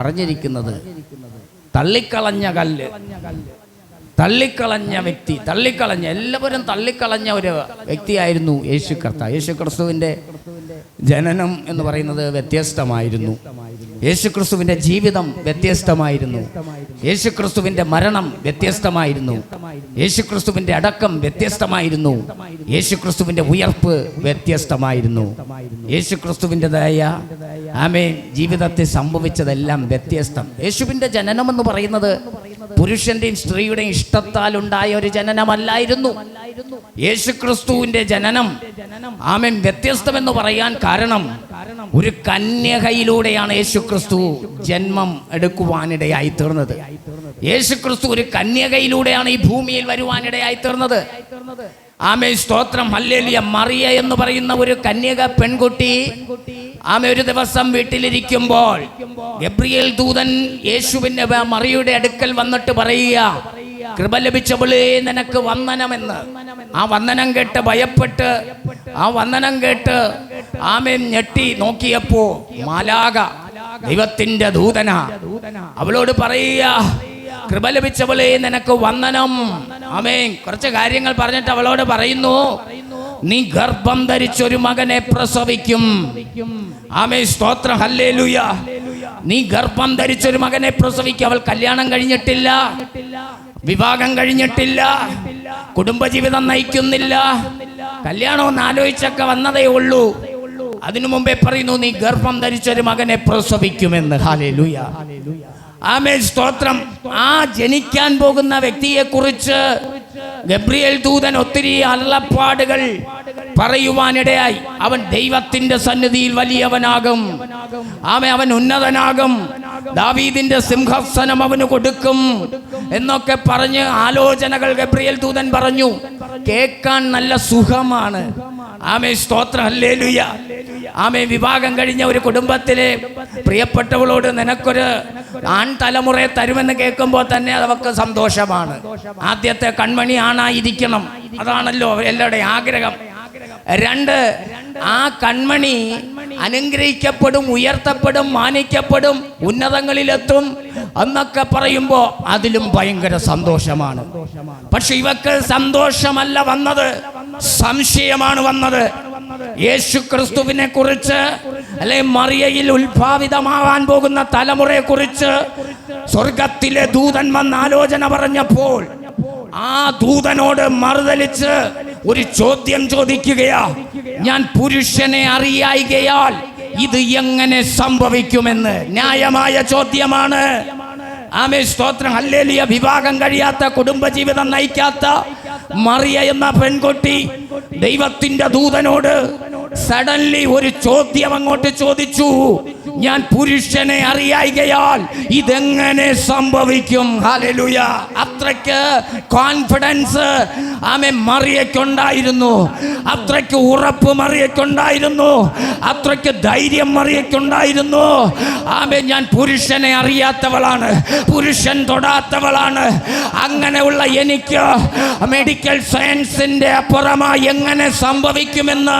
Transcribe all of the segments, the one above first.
പറഞ്ഞിരിക്കുന്നത് തള്ളിക്കളഞ്ഞ കല്ല്, തള്ളിക്കളഞ്ഞ വ്യക്തി, എല്ലാവരും തള്ളിക്കളഞ്ഞ ഒരു വ്യക്തിയായിരുന്നു യേശു കർത്താവ്. യേശു ക്രിസ്തുവിൻ്റെ ജനനം എന്ന് പറയുന്നത് വ്യത്യസ്തമായിരുന്നു. യേശുക്രിസ്തുവിൻ്റെ ജീവിതം വ്യത്യസ്തമായിരുന്നു. യേശുക്രിസ്തുവിൻ്റെ മരണം വ്യത്യസ്തമായിരുന്നു. യേശുക്രിസ്തുവിൻ്റെ അടക്കം വ്യത്യസ്തമായിരുന്നു. യേശുക്രിസ്തുവിൻ്റെ ഉയർപ്പ് വ്യത്യസ്തമായിരുന്നു. യേശുക്രിസ്തുവിൻ്റെതായ ആമേൻ ജീവിതത്തിൽ സംഭവിച്ചതെല്ലാം വ്യത്യസ്തം. യേശുവിൻ്റെ ജനനം എന്ന് പറയുന്നത് പുരുഷന്റെയും സ്ത്രീയുടെയും ഇഷ്ടത്താൽ ഉണ്ടായ ഒരു ജനനമല്ലായിരുന്നു. യേശുക്രിസ്തുവിന്റെ ജനനം ആമേൻ വ്യത്യസ്തമെന്ന് പറയാൻ കാരണം ഒരു കന്യകയിലൂടെയാണ് യേശുക്രിസ്തു ജന്മം എടുക്കുവാനിടയായി തീർന്നത്. യേശുക്രിസ്തു ഒരു കന്യകയിലൂടെയാണ് ഈ ഭൂമിയിൽ വരുവാനിടയായി തീർന്നത്. ആമേൻ സ്തോത്രം, ഹല്ലേലൂയ. മറിയ എന്ന് പറയുന്ന ഒരു കന്യക പെൺകുട്ടി ആമേ ഒരു ദിവസം വീട്ടിലിരിക്കുമ്പോൾ ഗബ്രിയേൽ ദൂതൻ യേശുവിന്റെ മറിയയുടെ അടുക്കൽ വന്നിട്ട് പറയുക, കൃപ ലഭിച്ചവളേ നിനക്ക് വന്ദനമെന്ന്. ആ വന്ദനം കേട്ട് ഭയപ്പെട്ട്, ആ വന്ദനം കേട്ട് ആമേൻ ഞെട്ടി നോക്കിയപ്പോ മാലാഖ, ദൈവത്തിന്റെ ദൂതന, അവളോട് പറയുക, കൃപ ലഭിച്ചവളേ നിനക്ക് വന്ദനം. ആമേൻ. കുറച്ച് കാര്യങ്ങൾ പറഞ്ഞിട്ട് അവളോട് പറയുന്നു, നീ ഗർഭം ധരിച്ചൊരു മകനെ പ്രസവിക്കും. ആമേൻ സ്തോത്രം, ഹല്ലേലൂയ. നീ ഗർഭം ധരിച്ചൊരു മകനെ പ്രസവിക്കും. അവൾ കല്യാണം കഴിഞ്ഞിട്ടില്ല, വിവാഹം കഴിഞ്ഞിട്ടില്ല, കുടുംബജീവിതം നയിക്കുന്നില്ല, കല്യാണമെന്ന് ആലോചിച്ചൊക്കെ വന്നതേ ഉള്ളൂ. അതിനു മുമ്പേ പറയുന്നു, നീ ഗർഭം ധരിച്ചൊരു മകനെ പ്രസവിക്കുമെന്ന്. ഹല്ലേലൂയ, ആമേൻ സ്തോത്രം. ആ ജനിക്കാൻ പോകുന്ന വ്യക്തിയെ കുറിച്ച് ഗബ്രിയേൽ ദൂതൻ ഒത്തിരി അരുളപ്പാടുകൾ പറയുവാനിടയായി. അവൻ ദൈവത്തിന്റെ സന്നിധിയിൽ വലിയവനാകും, അവൻ ഉന്നതനാകും, ദാവീദിന്റെ സിംഹാസനം അവന് കൊടുക്കും എന്നൊക്കെ പറഞ്ഞ് ആലോചനകൾ ഗബ്രിയേൽ ദൂതൻ പറഞ്ഞു. കേൾക്കാൻ നല്ല സുഖമാണ്. ആമേൻ സ്തോത്രം, ഹല്ലേലൂയ. ആമേൻ. വിവാഹം കഴിഞ്ഞ ഒരു കുടുംബത്തിലെ പ്രിയപ്പെട്ടവളോട് നിനക്കൊരു ആൺതലമുറയെ തരുമെന്ന് കേൾക്കുമ്പോൾ തന്നെ അവർക്ക് സന്തോഷമാണ്. ആദ്യത്തെ കൺമണി ആണായിരിക്കണം, അതാണല്ലോ എല്ലാവരുടെയും ആഗ്രഹം. രണ്ട്, ആ കൺമണി അനുഗ്രഹിക്കപ്പെടും, ഉയർത്തപ്പെടും, മാനിക്കപ്പെടും, ഉന്നതങ്ങളിലെത്തും എന്നൊക്കെ പറയുമ്പോൾ അതിലും ഭയങ്കര സന്തോഷമാണ്. പക്ഷെ ഇവക്ക് സന്തോഷമല്ല വന്നത്, സംശയമാണ് വന്നത്. യേശുക്രിസ്തുവിനെ കുറിച്ച് അല്ലെ മറിയയിൽ ഉത്ഭാവിതമാവാൻ പോകുന്ന തലമുറയെ കുറിച്ച് സ്വർഗത്തിലെ ദൂതൻ വന്ന് ആലോചന പറഞ്ഞപ്പോൾ ആ ദൂതനോട് മറുതലിച്ച് ഒരു ചോദ്യം ചോദിക്കുകയാ, ഞാൻ പുരുഷനെ അറിയായികയാൽ ഇത് എങ്ങനെ സംഭവിക്കുമെന്ന്. ന്യായമായ ചോദ്യമാണ്. ആമേൻ സ്തോത്രം, ഹല്ലേലൂയ. വിവാഹം കഴിയാത്ത, കുടുംബജീവിതം നയിക്കാത്ത മറിയ എന്ന പെൺകുട്ടി ദൈവത്തിന്റെ ദൂതനോട് സഡൻലി ഒരു ചോദ്യം അങ്ങോട്ട് ചോദിച്ചു, ഞാൻ പുരുഷനെ അറിയായികയാൽ ഇതെങ്ങനെ സംഭവിക്കും. ഹല്ലേലൂയ. അത്രയ്ക്ക് കോൺഫിഡൻസ് ആമേൻ മറിയയ്ക്കുണ്ടായിരുന്നു, അത്രയ്ക്ക് ഉറപ്പ് മറിയയ്ക്കുണ്ടായിരുന്നു, അത്രയ്ക്ക് ധൈര്യം മറിയയ്ക്കുണ്ടായിരുന്നു. ആമേൻ. ഞാൻ പുരുഷനെ അറിയാത്തവളാണ്, പുരുഷൻ തൊടാത്തവളാണ്. അങ്ങനെയുള്ള എനിക്ക് മെഡിക്കൽ സയൻസിന്റെ അപ്പുറമായി എങ്ങനെ സംഭവിക്കുമെന്ന്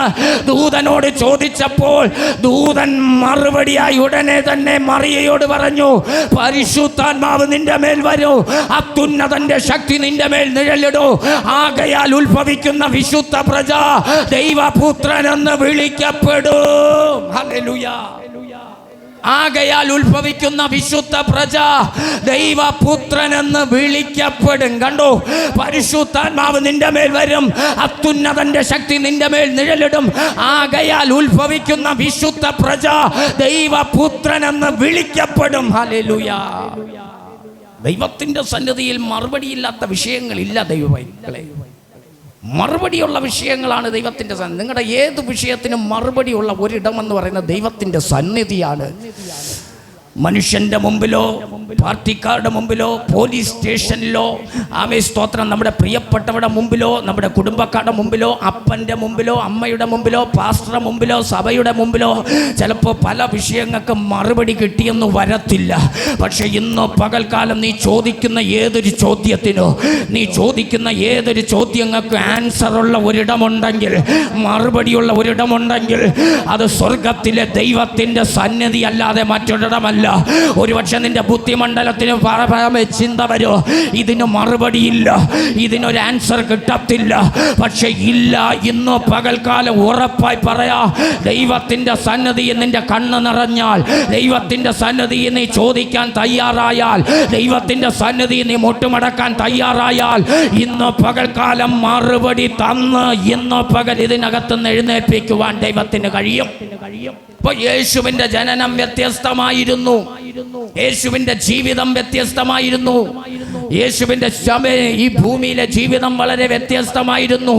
ദൂതനോട് ചോദിച്ചപ്പോൾ ദൂതൻ മറുപടിയായി ഉടനെ തന്നെ മറിയയോട് പറഞ്ഞു, പരിശുദ്ധാത്മാവ് നിന്റെ മേൽ വരൂ, അത്യുന്നതന്റെ ശക്തി നിന്റെ മേൽ നിഴലിടൂ. ആകയാൽ ഉത്ഭവിക്കുന്ന വിശുദ്ധ പ്രജ ദൈവപുത്രൻ എന്ന് വിളിക്കപ്പെടും. ഹല്ലേലൂയ. ആകയാൽ ഉത്ഭവിക്കുന്ന വിശുദ്ധ പ്രജ ദൈവപുത്രൻ എന്ന് വിളിക്കപ്പെടും. കണ്ടോ, പരിശുദ്ധാത്മാവ് നിന്റെ മേൽ വരും, അത്യുന്നതന്റെ ശക്തി നിന്റെ മേൽ നിഴലിടും. ആകയാൽ ഉത്ഭവിക്കുന്ന വിശുദ്ധ പ്രജ ദൈവപുത്രൻ എന്ന് വിളിക്കപ്പെടും. ഹല്ലേലൂയ. ദൈവത്തിന്റെ സന്നിധിയിൽ മറുപടിയില്ലാത്ത വിഷയങ്ങളില്ല ദൈവമക്കളെ. മറുപടിയുള്ള വിഷയങ്ങളാണ് ദൈവത്തിൻ്റെ സന്നിധി. നിങ്ങളുടെ ഏത് വിഷയത്തിനും മറുപടിയുള്ള ഒരിടമെന്ന് പറയുന്നത് ദൈവത്തിൻ്റെ സന്നിധിയാണ്. മനുഷ്യൻ്റെ മുമ്പിലോ, പാർട്ടിക്കാരുടെ മുമ്പിലോ, പോലീസ് സ്റ്റേഷനിലോ, ആമേൻ സ്തോത്രം, നമ്മുടെ പ്രിയപ്പെട്ടവരുടെ മുമ്പിലോ, നമ്മുടെ കുടുംബക്കാരുടെ മുമ്പിലോ, അപ്പൻ്റെ മുമ്പിലോ, അമ്മയുടെ മുമ്പിലോ, പാസ്റ്ററുടെ മുമ്പിലോ, സഭയുടെ മുമ്പിലോ ചിലപ്പോൾ പല വിഷയങ്ങൾക്ക് മറുപടി കിട്ടിയെന്ന് വരത്തില്ല. പക്ഷെ ഇന്ന് പകൽക്കാലം നീ ചോദിക്കുന്ന ഏതൊരു ചോദ്യത്തിനോ, നീ ചോദിക്കുന്ന ഏതൊരു ചോദ്യങ്ങൾക്ക് ആൻസറുള്ള ഒരിടമുണ്ടെങ്കിൽ, മറുപടിയുള്ള ഒരിടമുണ്ടെങ്കിൽ അത് സ്വർഗത്തിലെ ദൈവത്തിൻ്റെ സന്നിധി അല്ലാതെ മറ്റൊരിടമല്ല. കാര്യമല്ല. ഒരുപക്ഷെ നിന്റെ ബുദ്ധിമണ്ഡലത്തിന് ചിന്ത വരോ, ഇതിന് മറുപടിയില്ല, ഇതിനൊരു ആൻസർ കിട്ടത്തില്ല. പക്ഷെ ഇല്ല, ഇന്ന് പകൽക്കാലം ഉറപ്പായി പറയാ, ദൈവത്തിന്റെ സന്നിധിയിൽ നിന്റെ കണ്ണ് നിറഞ്ഞാൽ, ദൈവത്തിന്റെ സന്നിധിയിൽ നീ ചോദിക്കാൻ തയ്യാറായാൽ, ദൈവത്തിന്റെ സന്നിധിയിൽ നീ മുട്ടുമടക്കാൻ തയ്യാറായാൽ, ഇന്ന് പകൽക്കാലം മറുപടി തന്ന് ഇന്ന് പകൽ ഇതിനകത്തുനിന്ന് എഴുന്നേൽപ്പിക്കുവാൻ ദൈവത്തിന് കഴിയും. ഇപ്പൊ യേശുവിന്റെ ജനനം വ്യത്യസ്തമായിരുന്നു, യേശുവിന്റെ ജീവിതം വ്യത്യസ്തമായിരുന്നു, യേശുവിന്റെ ഈ ഭൂമിയിലെ ജീവിതം വളരെ വ്യത്യസ്തമായിരുന്നു.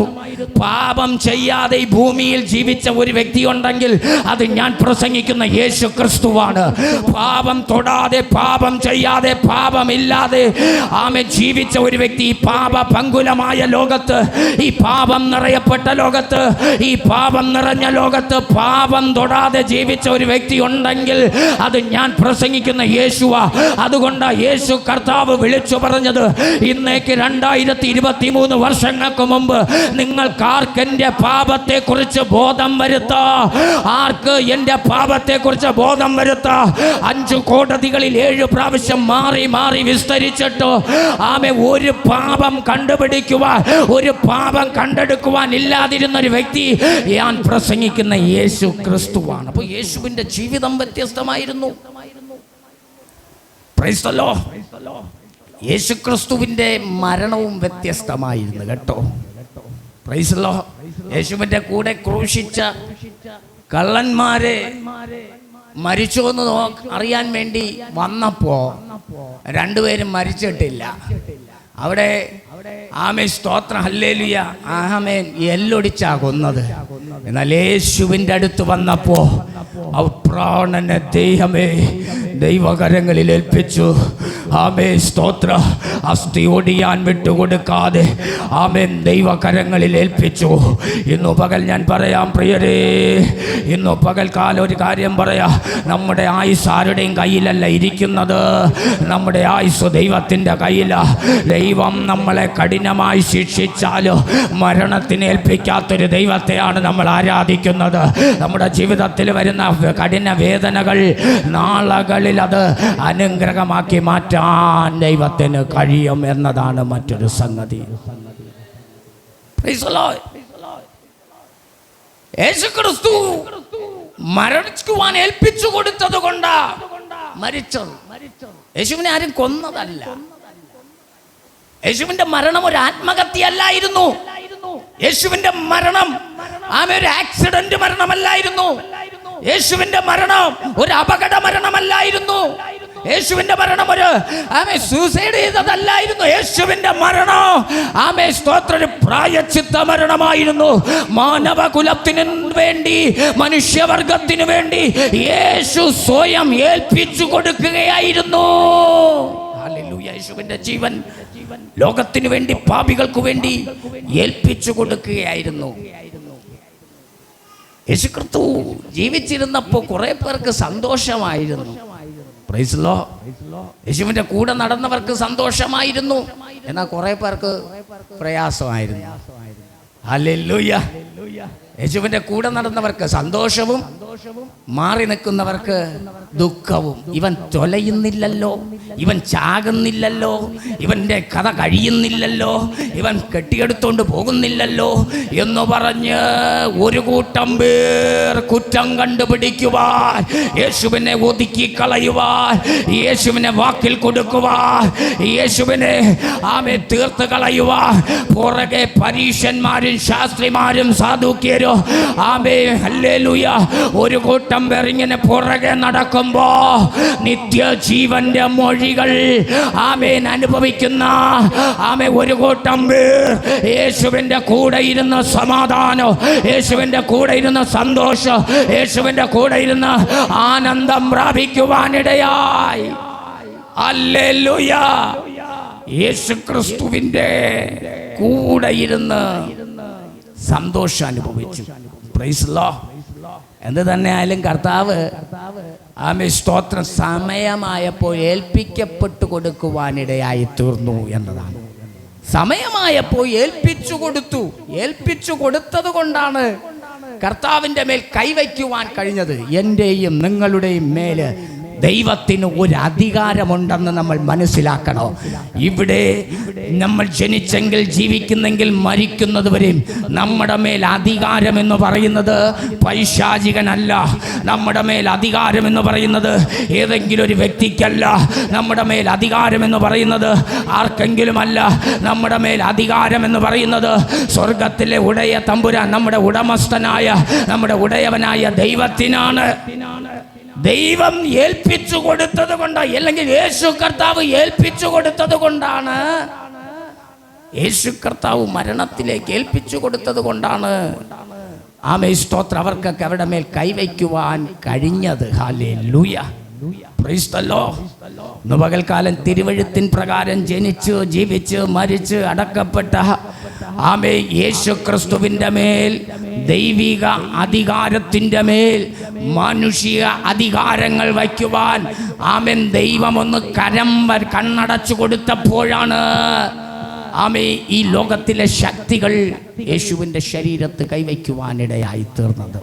പാപം ചെയ്യാതെ ഈ ഭൂമിയിൽ ജീവിച്ച ഒരു വ്യക്തി ഉണ്ടെങ്കിൽ അത് ഞാൻ പ്രസംഗിക്കുന്ന യേശു ക്രിസ്തുവാണ്. പാപം തൊടാതെ, പാപം ചെയ്യാതെ, പാപമില്ലാതെ ആമേൻ ജീവിച്ച ഒരു വ്യക്തി, ഈ പാപ പങ്കുലമായ ലോകത്ത്, ഈ പാപം നിറയപ്പെട്ട ലോകത്ത്, ഈ പാപം നിറഞ്ഞ ലോകത്ത് പാപം തൊടാതെ ജീവിച്ച ഒരു വ്യക്തി ഉണ്ടെങ്കിൽ അത് ഞാൻ പ്രസംഗിക്കുന്ന യേശുവാ. അതുകൊണ്ട് യേശു കർത്താവ് വിളിച്ചു പറഞ്ഞത്, ഇന്നേക്ക് 2023 വർഷങ്ങൾക്ക് മുമ്പ് നിങ്ങൾക്കാർക്ക് എൻ്റെ പാപത്തെ കുറിച്ച് ബോധം വരുത്താ, ആർക്ക് എൻ്റെ പാപത്തെ കുറിച്ച് ബോധം വരുത്താ, 5 കോടതികളിൽ 7 പ്രാവശ്യം മാറി മാറി വിസ്തരിച്ചിട്ട് ഒരു പാപം കണ്ടുപിടിക്കുവാൻ, ഒരു പാപം കണ്ടെടുക്കുവാൻ ഇല്ലാതിരുന്ന ഒരു വ്യക്തി ഞാൻ പ്രസംഗിക്കുന്ന യേശു ക്രിസ്തുവാണ്. അപ്പോൾ യേശുവിൻ്റെ ജീവിതം വ്യത്യസ്തമായിരുന്നു. Price the lord. യേശു ക്രിസ്തുവിൻ്റെ മരണവും വ്യത്യസ്തമായിരുന്നു കേട്ടോ. Price the Lord. യേശുവിൻ്റെ കൂടെ ക്രൂശിച്ച കള്ളന്മാരെ മരിച്ചോ എന്ന് അറിയാൻ വേണ്ടി വന്നപ്പോ 2 പേരും മരിച്ചിട്ടില്ല. അവിടെ ആമേൻ സ്തോത്രം ഹല്ലേലൂയ ആമേൻ എല്ലൊടിച്ചാ കൊന്നത്. എന്നാൽ യേശുവിൻ്റെ അടുത്ത് വന്നപ്പോ പ്രാണനെ ദൈവമേ ദൈവകരങ്ങളിൽ ഏൽപ്പിച്ചു. ആമേൻ സ്തോത്ര. അസ്ഥി ഒടിയാൻ വിട്ടുകൊടുക്കാതെ ആമേൻ ദൈവകരങ്ങളിൽ ഏൽപ്പിച്ചു. ഇന്നു പകൽ ഞാൻ പറയാം പ്രിയരേ, ഇന്നു പകൽക്കാലം ഒരു കാര്യം പറയാ, നമ്മുടെ ആയുസ് ആരുടെയും കയ്യിലല്ല ഇരിക്കുന്നത്, നമ്മുടെ ആയുസ് ദൈവത്തിൻ്റെ കയ്യിലാ. ദൈവം നമ്മളെ കഠിനമായി ശിക്ഷിച്ചാലോ മരണത്തിന് ഏൽപ്പിക്കാത്തൊരു ദൈവത്തെയാണ് നമ്മൾ ആരാധിക്കുന്നത്. നമ്മുടെ ജീവിതത്തിൽ വരുന്ന കഠിന വേദനകൾ നാളുകളിൽ അത് അനുഗ്രഹമാക്കി മാറ്റാൻ ദൈവത്തിന് കഴിയും എന്നതാണ് മറ്റൊരു സംഗതി. യേശുക്രിസ്തു മരിക്കുവാൻ ഏൽപ്പിച്ചു കൊടുത്തത് കൊണ്ടാ മരിച്ചത്. യേശുവിനെ ആരും കൊന്നതല്ല. യേശുവിന്റെ മരണം ഒരു ആത്മഹത്യയല്ലായിരുന്നു. യേശുവിന്റെ മരണം ഒരു ആക്സിഡന്റ് മരണമല്ലായിരുന്നു. യേശുവിന്റെ മരണം ഒരു അപകട മരണമല്ലായിരുന്നു. യേശുവിന്റെ മരണം ഒരു സൂസൈഡ് ചെയ്തതല്ലായിരുന്നു. യേശുവിന്റെ മരണം സ്തോത്ര ഒരു പ്രായശ്ചിത്ത മരണമായിരുന്നു. മാനവകുലത്തിന് വേണ്ടി, മനുഷ്യവർഗത്തിന് വേണ്ടി യേശു സ്വയം ഏൽപ്പിച്ചു കൊടുക്കുകയായിരുന്നു. യേശുവിന്റെ ജീവൻ ലോകത്തിനു വേണ്ടി, പാപികൾക്ക് വേണ്ടി ഏൽപ്പിച്ചു കൊടുക്കുകയായിരുന്നു. യേശുക്രിസ്തു ജീവിച്ചിരുന്നപ്പോൾ കുറെ പേർക്ക് സന്തോഷമായിരുന്നു. Price the Lord. യേശുവിന്റെ കൂടെ നടന്നവർക്ക് സന്തോഷമായിരുന്നു. എന്നാൽ കുറെ പേർക്ക് പ്രയാസമായിരുന്നു. ഹല്ലേലൂയ. യേശുവിന്റെ കൂടെ നടന്നവർക്ക് സന്തോഷവും മാറി നിൽക്കുന്നവർക്ക് ദുഃഖവും. ഇവൻ തൊലയുന്നില്ലല്ലോ, ഇവൻ ചാകുന്നില്ലല്ലോ, ഇവന്റെ കഥ കഴിയുന്നില്ലല്ലോ, ഇവൻ കെട്ടിയെടുത്തോണ്ട് പോകുന്നില്ലല്ലോ എന്ന് പറഞ്ഞ് ഒരു കൂട്ടം പേർ കുറ്റം കണ്ടുപിടിക്കുവാൻ, യേശുവിനെ ഒതുക്കി കളയുവാൻ, യേശുവിനെ വാക്കിൽ കൊടുക്കുവാൻ, യേശുവിനെ തീർത്ത് കളയുവാൻ പുറകെ പരീശന്മാരും ശാസ്ത്രിമാരും സാധുക്യരും ഹല്ലേലൂയ ഒരു കൂട്ടം പേർ ഇങ്ങനെ പുറകെ നടക്കുമ്പോ നിത്യജീവന്റെ മൊഴികൾ അനുഭവിക്കുന്ന ഒരു കൂട്ടം പേർ യേശുവിന്റെ കൂടെ ഇരുന്ന് സമാധാനം, യേശുവിന്റെ കൂടെ ഇരുന്ന് സന്തോഷം, യേശുവിന്റെ കൂടെ ഇരുന്ന് ആനന്ദം പ്രാപിക്കുവാനിടയായി. ഹല്ലേലൂയ. യേശുക്രിസ്തുവിന്റെ കൂടെ ഇരുന്ന് സന്തോഷം അനുഭവിച്ചു. Price the Lord. എന്ത് തന്നെ ആയാലും കർത്താവ് സ്തോത്രം സമയമായപ്പോൾ ഏൽപ്പിക്കപ്പെട്ടു കൊടുക്കുവാനിടയായി തീർന്നു എന്നതാണ്. സമയമായപ്പോൾ ഏൽപ്പിച്ചു കൊടുത്തു. ഏൽപ്പിച്ചു കൊടുത്തത് കൊണ്ടാണ് കർത്താവിൻ്റെ മേൽ കൈവയ്ക്കുവാൻ കഴിഞ്ഞത്. എൻ്റെയും നിങ്ങളുടെയും മേല് ദൈവത്തിന് ഒരു അധികാരമുണ്ടെന്ന് നമ്മൾ മനസ്സിലാക്കണം. ഇവിടെ നമ്മൾ ജനിച്ചെങ്കിൽ ജീവിക്കുന്നെങ്കിൽ മരിക്കുന്നത് വരെയും നമ്മുടെ മേൽ അധികാരം എന്ന് പറയുന്നത് പൈശാചികനല്ല. നമ്മുടെ മേൽ അധികാരം എന്ന് പറയുന്നത് ഏതെങ്കിലും ഒരു വ്യക്തിക്കല്ല. നമ്മുടെ മേൽ അധികാരം എന്ന് പറയുന്നത് ആർക്കെങ്കിലുമല്ല. നമ്മുടെ മേൽ അധികാരം എന്ന് പറയുന്നത് സ്വർഗത്തിലെ ഉടയ തമ്പുരാൻ, നമ്മുടെ ഉടമസ്ഥനായ, നമ്മുടെ ഉടയവനായ ദൈവത്തിനാണ്. ദൈവം ഏൽപ്പിച്ചു കൊടുത്തത് കൊണ്ട്, അല്ലെങ്കിൽ യേശു കർത്താവ് ഏൽപ്പിച്ചു കൊടുത്തത് കൊണ്ടാണ്, യേശു കർത്താവ് മരണത്തിലേക്ക് ഏൽപ്പിച്ചു കൊടുത്തത് കൊണ്ടാണ് ആമേൻ സ്തോത്രം അവർക്കൊക്കെ അവരുടെ മേൽ കൈവയ്ക്കുവാൻ കഴിഞ്ഞത്. Hallelujah, praise the Lord. ഇന്ന് പകൽക്കാലം തിരുവെഴുത്തിൻ പ്രകാരം ജനിച്ച് ജീവിച്ച് മരിച്ച് അടക്കപ്പെട്ട ആമേൻ യേശു ക്രിസ്തുവിൻ്റെ മേൽ, ദൈവിക അധികാരത്തിൻ്റെ മേൽ മാനുഷിക അധികാരങ്ങൾ വയ്ക്കുവാൻ ആമേൻ ദൈവം ഒന്ന് കണ്ണടച്ചു കൊടുത്തപ്പോഴാണ് ആമേൻ ഈ ലോകത്തിലെ ശക്തികൾ യേശുവിൻ്റെ ശരീരത്ത് കൈവയ്ക്കുവാനിടയായി തീർന്നത്.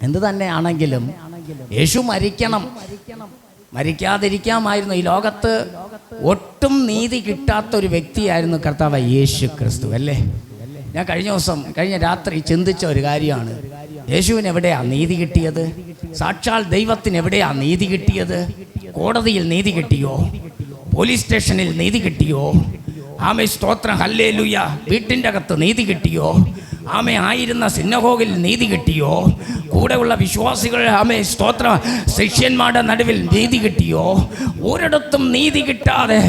എന്ത് തന്നെയാണെങ്കിലും യേശു മരിക്കാതിരിക്കാമായിരുന്നു. ഈ ലോകത്ത് ഒട്ടും നീതി കിട്ടാത്തൊരു വ്യക്തിയായിരുന്നു കർത്താവ് യേശു ക്രിസ്തു, അല്ലേ? ഞാൻ കഴിഞ്ഞ രാത്രി ചിന്തിച്ച ഒരു കാര്യമാണ്, യേശുവിന് എവിടെയാ നീതി കിട്ടിയത്? സാക്ഷാൽ ദൈവത്തിന് എവിടെയാ നീതി കിട്ടിയത്? കോടതിയിൽ നീതി കിട്ടിയോ? പോലീസ് സ്റ്റേഷനിൽ നീതി കിട്ടിയോ? ആമേ സ്തോത്രം, ഹല്ലേലൂയ. വീട്ടിൻ്റെ അകത്ത് നീതി കിട്ടിയോ? ആമേ ആയിരുന്ന സിനഗോഗിൽ നീതി കിട്ടിയോ? കൂടെയുള്ള വിശ്വാസികൾ ആമേ സ്തോത്രം ശിഷ്യന്മാരുടെ നടുവിൽ നീതി കിട്ടിയോ? ഒരിടത്തും നീതി കിട്ടാതെ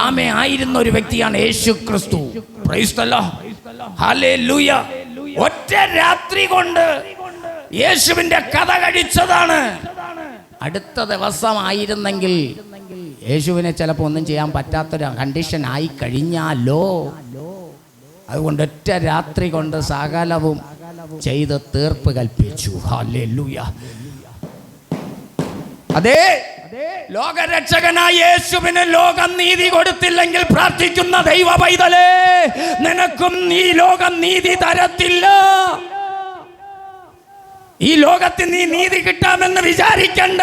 ആമേ ആയിരുന്ന ഒരു വ്യക്തിയാണ് യേശു ക്രിസ്തു. Price the lord, hallelujah. ഒറ്റ രാത്രി കൊണ്ട് യേശുവിന്റെ കഥ കഴിച്ചതാണ്. അടുത്ത ദിവസമായിരുന്നെങ്കിൽ യേശുവിനെ ചിലപ്പോൾ ഒന്നും ചെയ്യാൻ പറ്റാത്തൊരു കണ്ടീഷൻ ആയി കഴിഞ്ഞാലോ. അതുകൊണ്ട് ഒറ്റ രാത്രി കൊണ്ട് സകലവും ചെയ്ത് തീർപ്പ് കൽപ്പിച്ചു. ഹല്ലേലൂയ. അതെ, ലോകരക്ഷകനായ യേശുവിന് ലോകം നീതി കൊടുത്തില്ലെങ്കിൽ പ്രാർത്ഥിക്കുന്ന ദൈവ പൈതലേ, നിനക്കും ഈ ലോകം നീതി തരത്തില്ല. ഈ ലോകത്തിൽ നീ നീതി കിട്ടാമെന്ന് വിചാരിക്കണ്ട.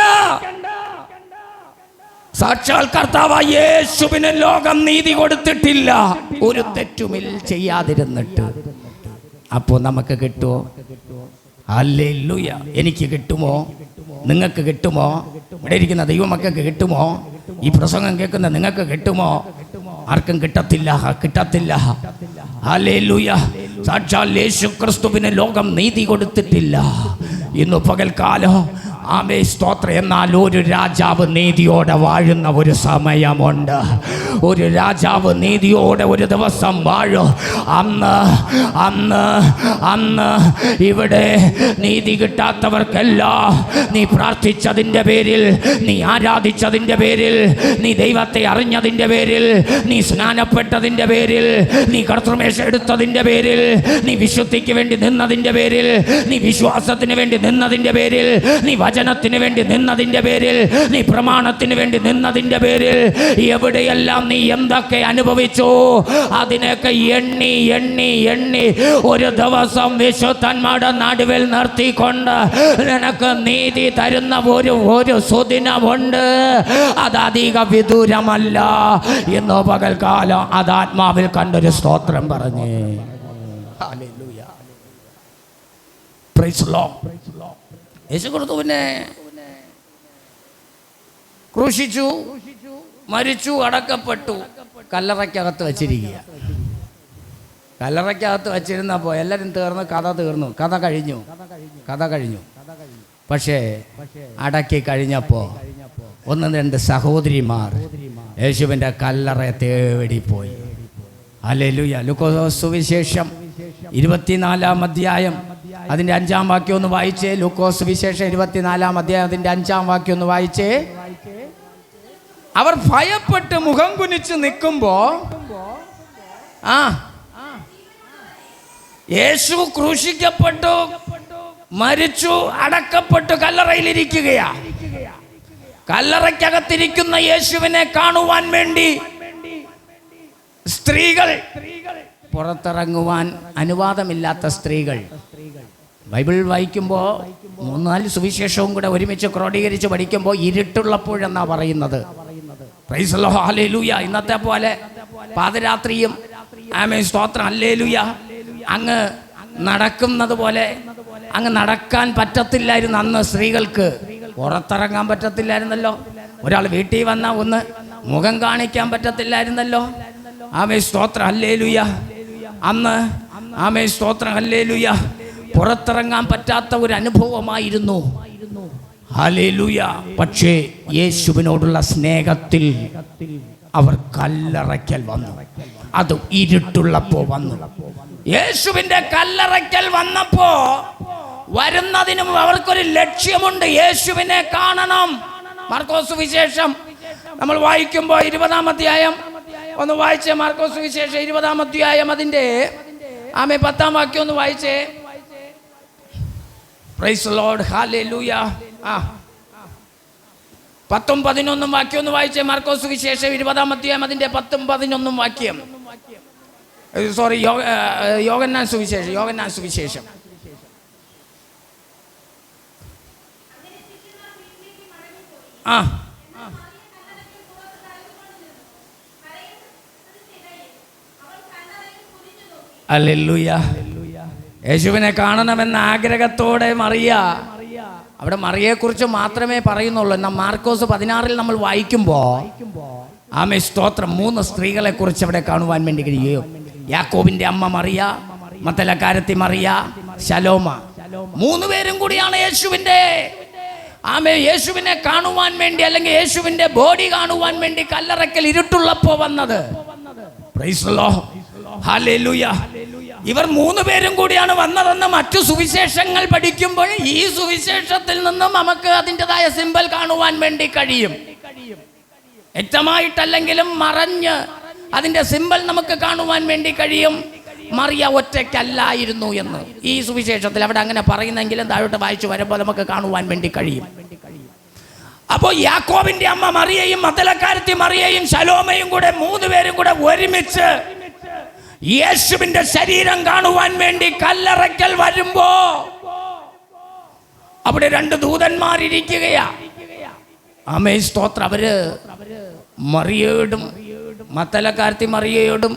സാക്ഷാൽ കർത്താവായ യേശുവിന് ലോകം നീതി കൊടുത്തിട്ടില്ല, ഒരു തെറ്റുമിൽ ചെയ്യാതിരുന്നിട്ട്. അപ്പോൾ നമുക്ക് കിട്ടുമോ? ഹല്ലേലൂയ. എനിക്ക് കിട്ടുമോ? നിങ്ങൾക്ക് കിട്ടുമോ? ഇവിടെ ഇരിക്കുന്ന ദൈവമക്കൾക്ക് കിട്ടുമോ? ഈ പ്രസംഗം കേൾക്കുന്ന നിങ്ങൾക്ക് കിട്ടുമോ? ആർക്കും കിട്ടത്തില്ല. ഹല്ലേലൂയ. സാക്ഷാൽ യേശു ക്രിസ്തുവിന് ലോകം നീതി കൊടുത്തിട്ടില്ല. ഇന്ന് പകൽക്കാലം ആമേ സ്തോത്രം. എന്നാൽ ഒരു രാജാവ് നീതിയോടെ വാഴുന്ന ഒരു സമയമുണ്ട്. ഒരു രാജാവ് നീതിയോടെ ഒരു ദിവസം വാഴും. അന്ന് ഇവിടെ നീതി കിട്ടാത്തവർക്കെല്ലാം നീ പ്രാർത്ഥിച്ചതിൻ്റെ പേരിൽ, നീ ആരാധിച്ചതിൻ്റെ പേരിൽ, നീ ദൈവത്തെ അറിഞ്ഞതിൻ്റെ പേരിൽ, നീ സ്നാനപ്പെട്ടതിൻ്റെ പേരിൽ, നീ കർത്തൃമേശ എടുത്തതിൻ്റെ പേരിൽ, നീ വിശുദ്ധിക്ക് വേണ്ടി നിന്നതിൻ്റെ പേരിൽ, നീ വിശ്വാസത്തിന് വേണ്ടി നിന്നതിൻ്റെ പേരിൽ, നീ വചനത്തിന് വേണ്ടി നിന്നതിൻ്റെ പേരിൽ, നീ പ്രമാണത്തിന് വേണ്ടി നിന്നതിൻ്റെ പേരിൽ, എവിടെയെല്ലാം നീ എന്തൊക്കെ അനുഭവിച്ചു അതിനൊക്കെ എണ്ണി എണ്ണി എണ്ണി ഒരു ദിവസം വിശുദ്ധന്മാരുടെ നടുവിൽ നിർത്തിക്കൊണ്ട് നിനക്ക് നീതി തരുന്ന ഒരു സുദിനമുണ്ട്. അത് അധിക വിദൂരമല്ല. ഇന്ന് പകൽക്കാലം അത് ആത്മാവിൽ കണ്ടൊരു സ്തോത്രം പറഞ്ഞേ. Hallelujah, praise the lord. യേശു ക്രിസ്തുവിനെ ക്രൂശിച്ചു, മരിച്ചു, അടക്കപ്പെട്ടു, കല്ലറയ്ക്കകത്ത് വച്ചിരിക്കുക. കല്ലറയ്ക്കകത്ത് വച്ചിരുന്നപ്പോൾ എല്ലാവരും കഥ കഴിഞ്ഞു. പക്ഷേ അടക്കി കഴിഞ്ഞപ്പോൾ 1-2 സഹോദരിമാർ യേശുവിൻ്റെ കല്ലറയെ തേടിപ്പോയി. ഹല്ലേലൂയ. ലൂക്കോസ് സുവിശേഷം 24-ാം അധ്യായം അതിൻ്റെ 5-ാം വാക്യം ഒന്ന് വായിച്ചേ. ലൂക്കോസ് സുവിശേഷം 24-ാം അധ്യായം അതിൻ്റെ 5-ാം വാക്യം ഒന്ന് വായിച്ചേ. അവർ ഭയപ്പെട്ട് മുഖം കുനിച്ച് നിൽക്കുമ്പോ യേശു ക്രൂശിക്കപ്പെട്ടു, മരിച്ചു, അടക്കപ്പെട്ടു, കല്ലറയിലിരിക്കുകയാ. കല്ലറയ്ക്കകത്തിരിക്കുന്ന യേശുവിനെ കാണുവാൻ വേണ്ടി സ്ത്രീകൾ, പുറത്തിറങ്ങുവാൻ അനുവാദമില്ലാത്ത സ്ത്രീകൾ. ബൈബിൾ വായിക്കുമ്പോൾ 3-4 സുവിശേഷവും കൂടെ ഒരുമിച്ച് ക്രോഡീകരിച്ച് പഠിക്കുമ്പോൾ ഇരുട്ടുള്ളപ്പോഴെന്നാ പറയുന്നത്. Price the lord, hallelujah. ഇന്നത്തെ പോലെ പാതിരാത്രിയും ആമേൻ സ്തോത്രം ഹല്ലേലൂയ അങ്ങ് നടക്കുന്നത് പോലെ അങ്ങ് നടക്കാൻ പറ്റത്തില്ലായിരുന്നു. അന്ന് സ്ത്രീകൾക്ക് പുറത്തിറങ്ങാൻ പറ്റത്തില്ലായിരുന്നല്ലോ. ഒരാൾ വീട്ടിൽ വന്നാൽ ഒന്ന് മുഖം കാണിക്കാൻ പറ്റത്തില്ലായിരുന്നല്ലോ. ആമേൻ സ്തോത്രം ഹല്ലേലൂയ. അന്ന് ആമേൻ സ്തോത്രം ഹല്ലേലൂയ പുറത്തിറങ്ങാൻ പറ്റാത്ത ഒരു അനുഭവമായിരുന്നു. ഹല്ലേലൂയ. പക്ഷേ യേശുവിനോടുള്ള സ്നേഹത്തിൽ അവർ കല്ലറയ്ക്കൽ വന്നു. അത് ഇരുട്ടുള്ളപ്പോ വന്നു. യേശുവിന്റെ കല്ലറയ്ക്കൽ വന്നപ്പോ വരുന്നതിനും അവർക്കൊരു ലക്ഷ്യമുണ്ട്. യേശുവിനെ കാണണം. മാർക്കോസ് വിശേഷം നമ്മൾ വായിക്കുമ്പോൾ 20-ാം അധ്യായം ഒന്ന് വായിച്ചേ. മാർക്കോസ് വിശേഷം 20-ാം അധ്യായം അതിന്റെ 10-ാം വാക്യം ഒന്ന് വായിച്ചേ. Praise the lord, hallelujah. 10-ഉം 11-ഉം വാക്യം ഒന്ന് വായിച്ചേ. മാർക്കോസ് വിശേഷം 20-ാം അധ്യായം അതിന്റെ 10-ഉം 11-ഉം വാക്യം. സോറി, യോഹന്നാൻ സുവിശേഷം. ഹല്ലേലൂയ. യേശുവിനെ കാണണമെന്ന ആഗ്രഹത്തോടെ മറിയ, അവിടെ മറിയയെക്കുറിച്ച് മാത്രമേ പറയുന്നുള്ളൂ. എന്നാൽ മാർക്കോസ് 16-ൽ നമ്മൾ വായിക്കുമ്പോൾ ആമേൻ സ്തോത്രം 3 സ്ത്രീകളെ കുറിച്ച് അവിടെ കാണുവാൻ വേണ്ടി കഴിയും. യാക്കോബിന്റെ അമ്മ മറിയ, മഗ്ദലക്കാരത്തി മറിയ, ശലോമ. 3 പേരും കൂടിയാണ് യേശുവിനെ കാണുവാൻ വേണ്ടി, അല്ലെങ്കിൽ യേശുവിന്റെ ബോഡി കാണുവാൻ വേണ്ടി കല്ലറയ്ക്കൽ ഇരുട്ടുള്ളപ്പോ വന്നത്. Price the lord, hallelujah. ഇവർ 3 പേരും കൂടിയാണ് വന്നതെന്ന് മറ്റു സുവിശേഷങ്ങൾ പഠിക്കുമ്പോൾ ഈ സുവിശേഷത്തിൽ നിന്നും നമുക്ക് അതിൻ്റെതായ സിമ്പൽ കാണുവാൻ വേണ്ടി കഴിയും. വ്യക്തമായിട്ടല്ലെങ്കിലും മറഞ്ഞ് അതിൻ്റെ സിമ്പൽ നമുക്ക് കാണുവാൻ വേണ്ടി കഴിയും. മറിയ ഒറ്റയ്ക്കല്ലായിരുന്നു എന്ന് ഈ സുവിശേഷത്തിൽ അവിടെ അങ്ങനെ പറയുന്നെങ്കിലും താഴോട്ട് വായിച്ചു വരുമ്പോൾ നമുക്ക് കാണുവാൻ വേണ്ടി കഴിയും. അപ്പോൾ യാക്കോബിന്റെ അമ്മ മറിയയും മഗ്ദലക്കാരത്തി മറിയയും ശലോമയും കൂടെ 3 പേരും കൂടെ ഒരുമിച്ച് യേശുവിന്റെ ശരീരം കാണുവാൻ വേണ്ടി കല്ലറയ്ക്കൽ വരുമ്പോ അവിടെ 2 ദൂതന്മാരിരിക്കുകയാ. ആമേൻ സ്തോത്രം. അവര് മറിയയോടും മഗ്ദലക്കാരത്തി മറിയയോടും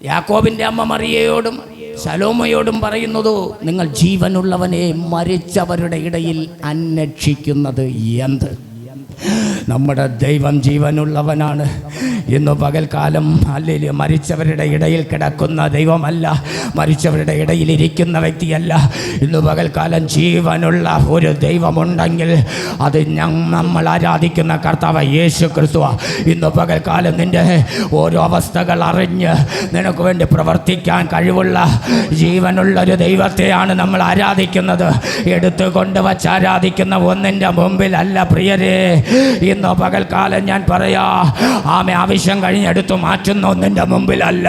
യാക്കോബിന്റെ അമ്മ മറിയയോടും ശലോമയോടും പറയുന്നത്, നിങ്ങൾ ജീവനുള്ളവനെ മരിച്ചവരുടെ ഇടയിൽ അന്വേഷിക്കുന്നത് എന്ത്? നമ്മുടെ ദൈവം ജീവനുള്ളവനാണ്. ഇന്ന് പകൽക്കാലം അല്ലെങ്കിൽ മരിച്ചവരുടെ ഇടയിൽ കിടക്കുന്ന ദൈവമല്ല, മരിച്ചവരുടെ ഇടയിൽ ഇരിക്കുന്ന വ്യക്തിയല്ല. ഇന്ന് പകൽക്കാലം ജീവനുള്ള ഒരു ദൈവമുണ്ടെങ്കിൽ അത് നമ്മൾ ആരാധിക്കുന്ന കർത്താവ് യേശു ക്രിസ്തുവ. ഇന്ന് പകൽക്കാലം നിന്റെ ഓരോ അവസ്ഥകൾ അറിഞ്ഞ് നിനക്ക് വേണ്ടി പ്രവർത്തിക്കാൻ കഴിവുള്ള ജീവനുള്ള ഒരു ദൈവത്തെയാണ് നമ്മൾ ആരാധിക്കുന്നത്. എടുത്തുകൊണ്ട് വച്ച് ആരാധിക്കുന്ന ഒന്നിൻ്റെ മുമ്പിലല്ല പ്രിയരെ. ഇന്ന് പകൽക്കാലം ഞാൻ പറയാ, ആവശ്യം കഴിഞ്ഞെടുത്തു മാറ്റുന്ന ഒന്നിൻ്റെ മുമ്പിലല്ല.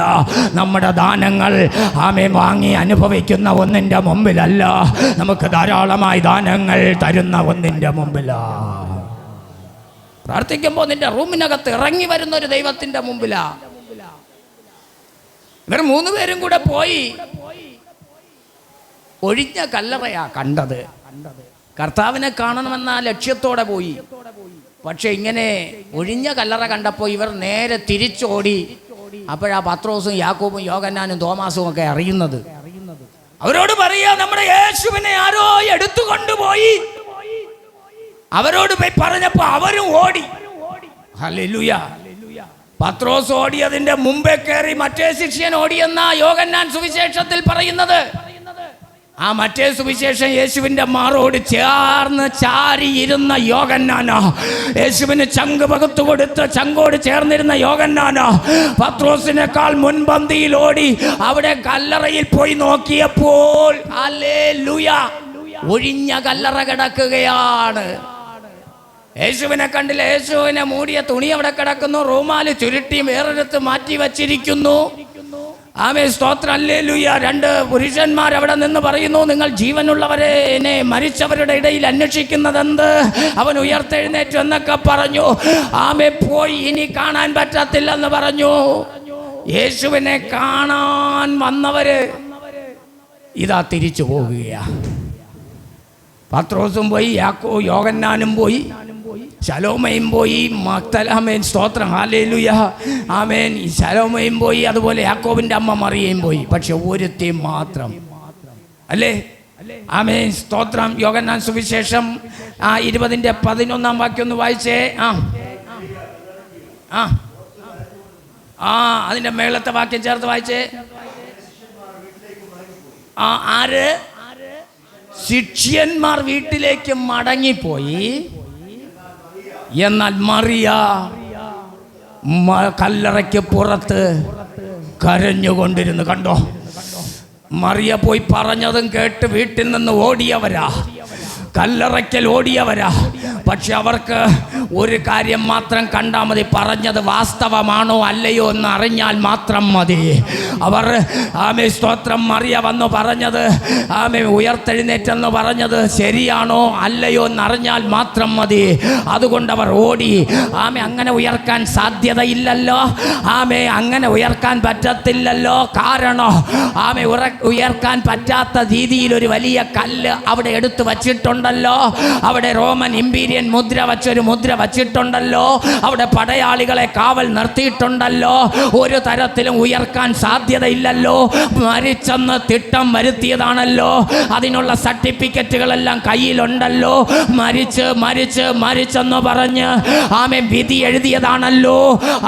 നമ്മുടെ ദാനങ്ങൾ വാങ്ങി അനുഭവിക്കുന്ന ഒന്നിൻ്റെ മുമ്പിലല്ല. നമുക്ക് ധാരാളമായി ദാനങ്ങൾ തരുന്ന ഒന്നിൻ്റെ മുമ്പിലാ. പ്രാർത്ഥിക്കുമ്പോൾ നിന്റെ റൂമിനകത്ത് ഇറങ്ങി വരുന്ന ഒരു ദൈവത്തിന്റെ മുമ്പിലാ. ഇവർ 3 പേരും കൂടെ പോയി ഒഴിഞ്ഞ കല്ലറയാ കണ്ടത്. കർത്താവിനെ കാണണമെന്ന ലക്ഷ്യത്തോടെ പോയി. പക്ഷെ ഇങ്ങനെ ഒഴിഞ്ഞ കല്ലറ കണ്ടപ്പോൾ ഇവർ നേരെ തിരിച്ചോടി. അപ്പോഴാ പത്രോസും യാക്കോബും യോഹന്നാനും തോമാസും ഒക്കെ അറിയുന്നത്. അവരോട് പറയാ, നമ്മുടെ യേശുവിനെ ആരോ എടുത്തുകൊണ്ടുപോയി. അവരോട് പോയി പറഞ്ഞപ്പോ അവരും ഓടി. ഹല്ലേലൂയ. പത്രോസ് ഓടിയതിന്റെ മുമ്പേ കയറി മറ്റേ ശിഷ്യൻ ഓടിയെന്ന യോഹന്നാൻ സുവിശേഷത്തിൽ പറയുന്നത്. ആ മറ്റേ സുവിശേഷം യേശുവിന്റെ മാറോട് ചേർന്ന് ചാരിയിരുന്ന യോഹന്നാനാ. യേശുവിന് ചങ്ക് പകുത്തു കൊടുത്ത് ചങ്കോട് ചേർന്നിരുന്ന യോഹന്നാനാ പത്രോസിനേക്കാൾ മുൻപന്തിയിൽ ഓടി അവിടെ കല്ലറയിൽ പോയി നോക്കിയപ്പോൾ ഹല്ലേലൂയ, ഒഴിഞ്ഞ കല്ലറ കിടക്കുകയാണ്. യേശുവിനെ കണ്ടില്ല. യേശുവിനെ മൂടിയ തുണി അവിടെ കിടക്കുന്നു. റൂമാല് ചുരുട്ടി വേറൊരിടത്ത് മാറ്റി വച്ചിരിക്കുന്നു. ആമേൻ സ്തോത്രം, ഹല്ലേലൂയ. 2 പുരുഷന്മാർ അവിടെ നിന്ന് പറയുന്നു, നിങ്ങൾ ജീവനുള്ളവരെ മരിച്ചവരുടെ ഇടയിൽ അന്വേഷിക്കുന്നതെന്ത്? അവൻ ഉയർത്തെഴുന്നേറ്റു എന്നൊക്കെ പറഞ്ഞു. ആമേ പോയി ഇനി കാണാൻ പറ്റത്തില്ലെന്ന് പറഞ്ഞു. യേശുവിനെ കാണാൻ വന്നവര് ഇതാ തിരിച്ചു പോകുകയാ. പത്രോസും പോയി, യോഹന്നാനും പോയി, ശലോമയും പോയി, മഗ്ദലമേൻ സ്തോത്രം ഹല്ലേലൂയ ആമേൻ. ശലോമയും പോയി, അതുപോലെ യാക്കോബിൻ്റെ അമ്മ മറിയയും പോയി. പക്ഷെ ഒരുത്തി മാത്രം അല്ലേ ആമേൻ സ്തോത്രം. യോഹന്നാൻ സുവിശേഷം 20:11 വാക്യം ഒന്ന് വായിച്ചേ. അതിൻ്റെ മേളത്തെ വാക്യം ചേർത്ത് വായിച്ചേ. ആര്? ശിഷ്യന്മാർ വീട്ടിലേക്ക് മടങ്ങിപ്പോയി, എന്നാൽ മറിയ കല്ലറയ്ക്ക് പുറത്ത് കരഞ്ഞുകൊണ്ടിരുന്നു. കണ്ടോ, മറിയ പോയി പറഞ്ഞതും കേട്ട് വീട്ടിൽ നിന്ന് ഓടിയവരാ, കല്ലറയ്ക്കൽ ഓടിയവരാ. പക്ഷെ അവർക്ക് ഒരു കാര്യം മാത്രം കണ്ടാൽ മതി, പറഞ്ഞത് വാസ്തവമാണോ അല്ലയോ എന്ന് അറിഞ്ഞാൽ മാത്രം മതി. അവർ ആമേ സ്തോത്രം മറിയ വന്നു പറഞ്ഞത്, ആമേ ഉയർത്തെഴുന്നേറ്റെന്ന് പറഞ്ഞത് ശരിയാണോ അല്ലയോ എന്ന് അറിഞ്ഞാൽ മാത്രം മതി. അതുകൊണ്ട് അവർ ഓടി. ആമേ അങ്ങനെ ഉയർക്കാൻ സാധ്യതയില്ലല്ലോ, ആമേ അങ്ങനെ ഉയർക്കാൻ പറ്റത്തില്ലല്ലോ. കാരണം ആമേ ഉയർക്കാൻ പറ്റാത്ത രീതിയിൽ ഒരു വലിയ കല്ല് അവിടെ എടുത്തു വച്ചിട്ടുണ്ടല്ലോ. അവിടെ റോമൻ ഇമ്പീരിയൻ മുദ്ര വച്ചൊരു മുദ്ര വച്ചിട്ടുണ്ടല്ലോ. അവിടെ പടയാളികളെ കാവൽ നിർത്തിയിട്ടുണ്ടല്ലോ. ഒരു തരത്തിലും ഉയർക്കാൻ സാധ്യതയില്ലല്ലോ. മരിച്ചെന്ന് തിട്ടം വരുത്തിയതാണല്ലോ. അതിനുള്ള സർട്ടിഫിക്കറ്റുകളെല്ലാം കയ്യിലുണ്ടല്ലോ. മരിച്ചെന്ന് പറഞ്ഞ് ആമേ വിധി എഴുതിയതാണല്ലോ.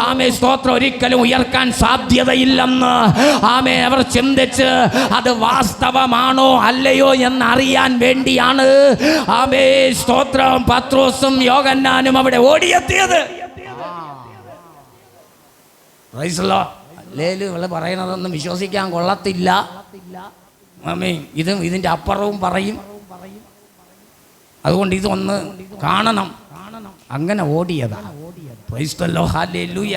ആമേ സ്തോത്രം. ഒരിക്കലും ഉയർക്കാൻ സാധ്യതയില്ലെന്ന് ആമേ അവർ ചിന്തിച്ച് അത് വാസ്തവമാണോ അല്ലയോ എന്നറിയാൻ വേണ്ടിയാണ് ആമേ സ്തോത്രം പത്രോസും യോഹന്നാനും അവിടെ ഓടിയെത്തിയത്. പറയുന്നതൊന്നും വിശ്വസിക്കാൻ കൊള്ളത്തില്ല. ആമേ ഇതിൻ്റെ അപ്പുറവും പറയും. അതുകൊണ്ട് ഇതൊന്ന് കാണണം. അങ്ങനെ ഓടിയതാ. ഹല്ലേലൂയ.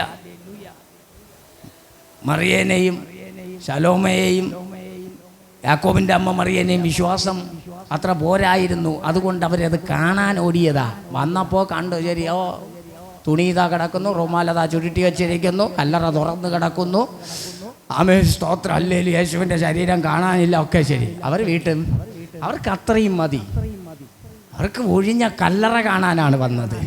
മറിയേനെയും ശലോമയെയും യാക്കോബിൻ്റെ അമ്മ മറിയേനെയും വിശ്വാസം അത്ര പോരായിരുന്നു. അതുകൊണ്ട് അവരത് കാണാൻ ഓടിയതാ. വന്നപ്പോൾ കണ്ടു, ശരിയോ തുണി ഇതാ കിടക്കുന്നു, റുമാലതാ ചുരുട്ടി വെച്ചിരിക്കുന്നു, കല്ലറ തുറന്ന് കിടക്കുന്നു. ആമേ സ്തോത്രം ഹല്ലേലൂയ. യേശുവിൻ്റെ ശരീരം കാണാനില്ല, ഒക്കെ ശരി. അവർ അവർക്ക് അത്രയും മതി. അവർക്ക് ഒഴിഞ്ഞ കല്ലറ കാണാനാണ് വന്നത്.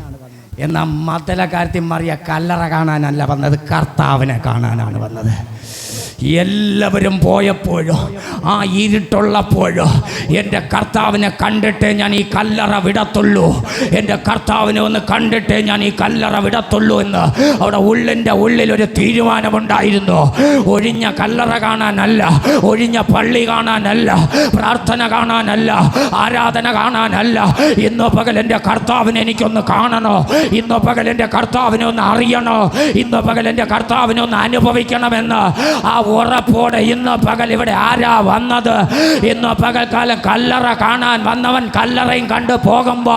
എന്നാൽ മഗ്ദലക്കാരത്തി മറിയ കല്ലറ കാണാനല്ല വന്നത്, കർത്താവിനെ കാണാനാണ് വന്നത്. എല്ലാവരും പോയപ്പോഴോ ആ ഇരുട്ടുള്ളപ്പോഴോ എൻ്റെ കർത്താവിനെ കണ്ടിട്ടേ ഞാൻ ഈ കല്ലറ വിടത്തുള്ളൂ, എൻ്റെ കർത്താവിനെ ഒന്ന് കണ്ടിട്ടേ ഞാൻ ഈ കല്ലറ വിടത്തുള്ളൂ എന്ന് അവിടെ ഉള്ളിലൊരു തീരുമാനമുണ്ടായിരുന്നു. ഒഴിഞ്ഞ കല്ലറ കാണാനല്ല, ഒഴിഞ്ഞ പള്ളി കാണാനല്ല, പ്രാർത്ഥന കാണാനല്ല, ആരാധന കാണാനല്ല. ഇന്നോ പകൽ എൻ്റെ കർത്താവിനെ എനിക്കൊന്ന് കാണണോ, ഇന്നോ പകൽ എൻ്റെ കർത്താവിനെ ഒന്ന് അറിയണോ, ഇന്നോ പകൽ എൻ്റെ കർത്താവിനെ ഒന്ന് അനുഭവിക്കണമെന്ന് ആ ഉറപ്പോടെ ഇന്ന് പകൽ ഇവിടെ ആരാ വന്നത്? ഇന്ന് പകൽക്കാലം കല്ലറ കാണാൻ വന്നവൻ കല്ലറയും കണ്ടു പോകുമ്പോ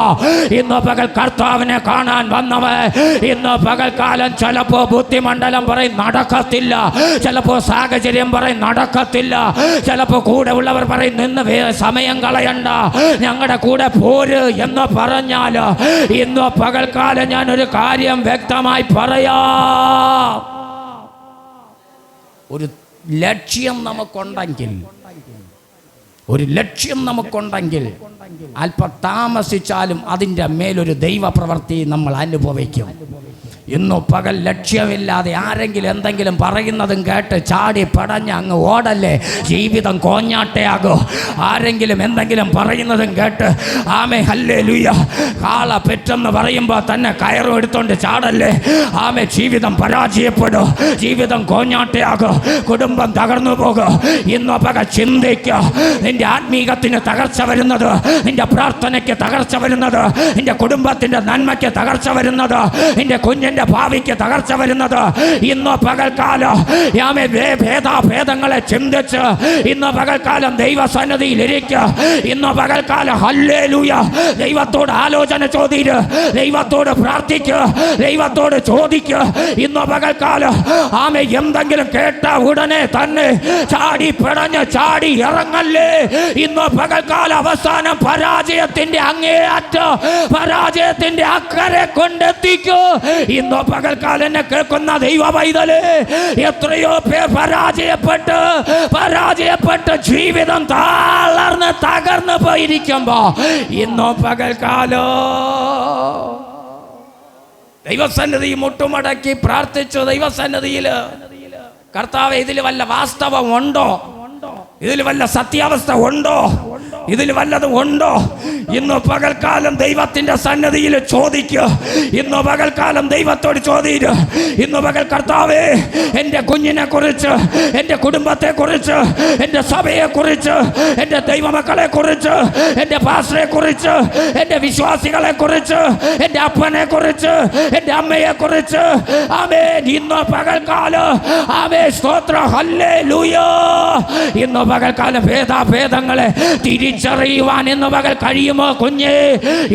ഇന്ന് പകൽ കർത്താവിനെ കാണാൻ വന്നവൻ ഇന്ന് പകൽക്കാലം ചിലപ്പോ ബുദ്ധിമണ്ഡലം പറയും നടക്കത്തില്ല, ചിലപ്പോ സാഹചര്യം പറയും നടക്കത്തില്ല, ചിലപ്പോ കൂടെ ഉള്ളവർ പറയും നിന്ന് സമയം കളയണ്ട, ഞങ്ങളുടെ കൂടെ പോര് എന്ന് പറഞ്ഞാൽ ഇന്ന് പകൽക്കാലം ഞാനൊരു കാര്യം വ്യക്തമായി പറയാം. ഒരു ലക്ഷ്യം നമുക്കുണ്ടെങ്കിൽ അല്പം താമസിച്ചാലും അതിൻ്റെ മേലൊരു ദൈവപ്രവൃത്തി നമ്മൾ അനുഭവിക്കും. ഇന്നു പകൽ ലക്ഷ്യമില്ലാതെ ആരെങ്കിലും എന്തെങ്കിലും പറയുന്നതും കേട്ട് ചാടി പടഞ്ഞ് അങ്ങ് ഓടല്ലേ, ജീവിതം കോഞ്ഞാട്ടയാകോ. ആരെങ്കിലും എന്തെങ്കിലും പറയുന്നതും കേട്ട് ആമേ ഹല്ലേലൂയ കാള പെറ്റെന്ന് പറയുമ്പോൾ തന്നെ കയറും എടുത്തോണ്ട് ചാടല്ലേ, ആമേ ജീവിതം പരാജയപ്പെടോ, ജീവിതം കോഞ്ഞാട്ടയാകോ, കുടുംബം തകർന്നു പോകും. ഇന്നു പകൽ ചിന്തിക്കുക, നിന്റെ ആത്മീകത്തിന് തകർച്ച വരുന്നത്, നിന്റെ പ്രാർത്ഥനയ്ക്ക് തകർച്ച വരുന്നത്, നിന്റെ കുടുംബത്തിന്റെ നന്മയ്ക്ക് തകർച്ച വരുന്നത്, നിന്റെ കുഞ്ഞിന്റെ ഭാവിക്ക് തകർച്ച വരുന്നത് ഇന്ന് പകൽക്കാലം ഭേദങ്ങളെ ചിന്തിച്ച് ഇന്ന് പകൽക്കാലം ദൈവസന്നിധിയിൽ ഇരിക്കുക. ഇന്ന് പകൽക്കാലം ഹല്ലേലൂയ ദൈവത്തോട് ആലോചന ചോദിക്കുക, ദൈവത്തോട് പ്രാർത്ഥിക്കുക, ദൈവത്തോട് ചോദിക്കുക. ഇന്ന് പകൽക്കാലം ആമേ എന്തെങ്കിലും കേട്ട ഉടനെ തന്നെ ചാടി പിടഞ്ഞ് ചാടി ഇറങ്ങല്ലേ. ഇന്ന് പകൽക്കാലം അവസാനം പരാജയത്തിന്റെ അങ്ങേയറ്റ പരാജയത്തിന്റെ അക്കരെ കൊണ്ടെത്തിക്കൂ. ഇന്നോ പകൽക്കാലം എന്നെ കേൾക്കുന്ന ദൈവ പൈതലേ, എത്രയോ പേർ പരാജയപ്പെട്ട് ജീവിതം തകർന്നു പോയിരിക്കുമ്പോ ഇന്നോ പകൽക്കാലോ ദൈവസന്നിധി മുട്ടുമടക്കി പ്രാർത്ഥിച്ചു. ദൈവസന്നിധിയിൽ കർത്താവേ, ഇതിൽ വല്ല വാസ്തവം ഉണ്ടോ? ഇതിൽ വല്ല സത്യാവസ്ഥ ഉണ്ടോ? ഇതിൽ വല്ലതും ഉണ്ടോ? ഇന്ന് പകൽക്കാലം ദൈവത്തിന്റെ സന്നിധിയിൽ ചോദിക്കുക. ഇന്ന് പകൽക്കാലം ദൈവത്തോട് ചോദിക്കുക. ഇന്ന് പകൽ കർത്താവേ, എൻ്റെ കുഞ്ഞിനെ കുറിച്ച്, എൻ്റെ കുടുംബത്തെ കുറിച്ച്, എൻ്റെ സഭയെ കുറിച്ച്, എൻ്റെ ദൈവമക്കളെ കുറിച്ച്, എൻ്റെ പാസ്റ്ററെ കുറിച്ച്, എൻ്റെ വിശ്വാസികളെ കുറിച്ച്, എൻ്റെ അപ്പനെ കുറിച്ച്, എൻ്റെ അമ്മയെ കുറിച്ച്, ആമേൻ, ഇന്ന് പകൽക്കാലം ആമേൻ, സ്തോത്രം, ഹല്ലേലൂയ. ഇന്ന് പകൽക്കാലം ഭേദങ്ങളെ തിരിച്ചറിയുവാൻ ഇന്ന് പകൽ കഴിയുമോ കുഞ്ഞേ?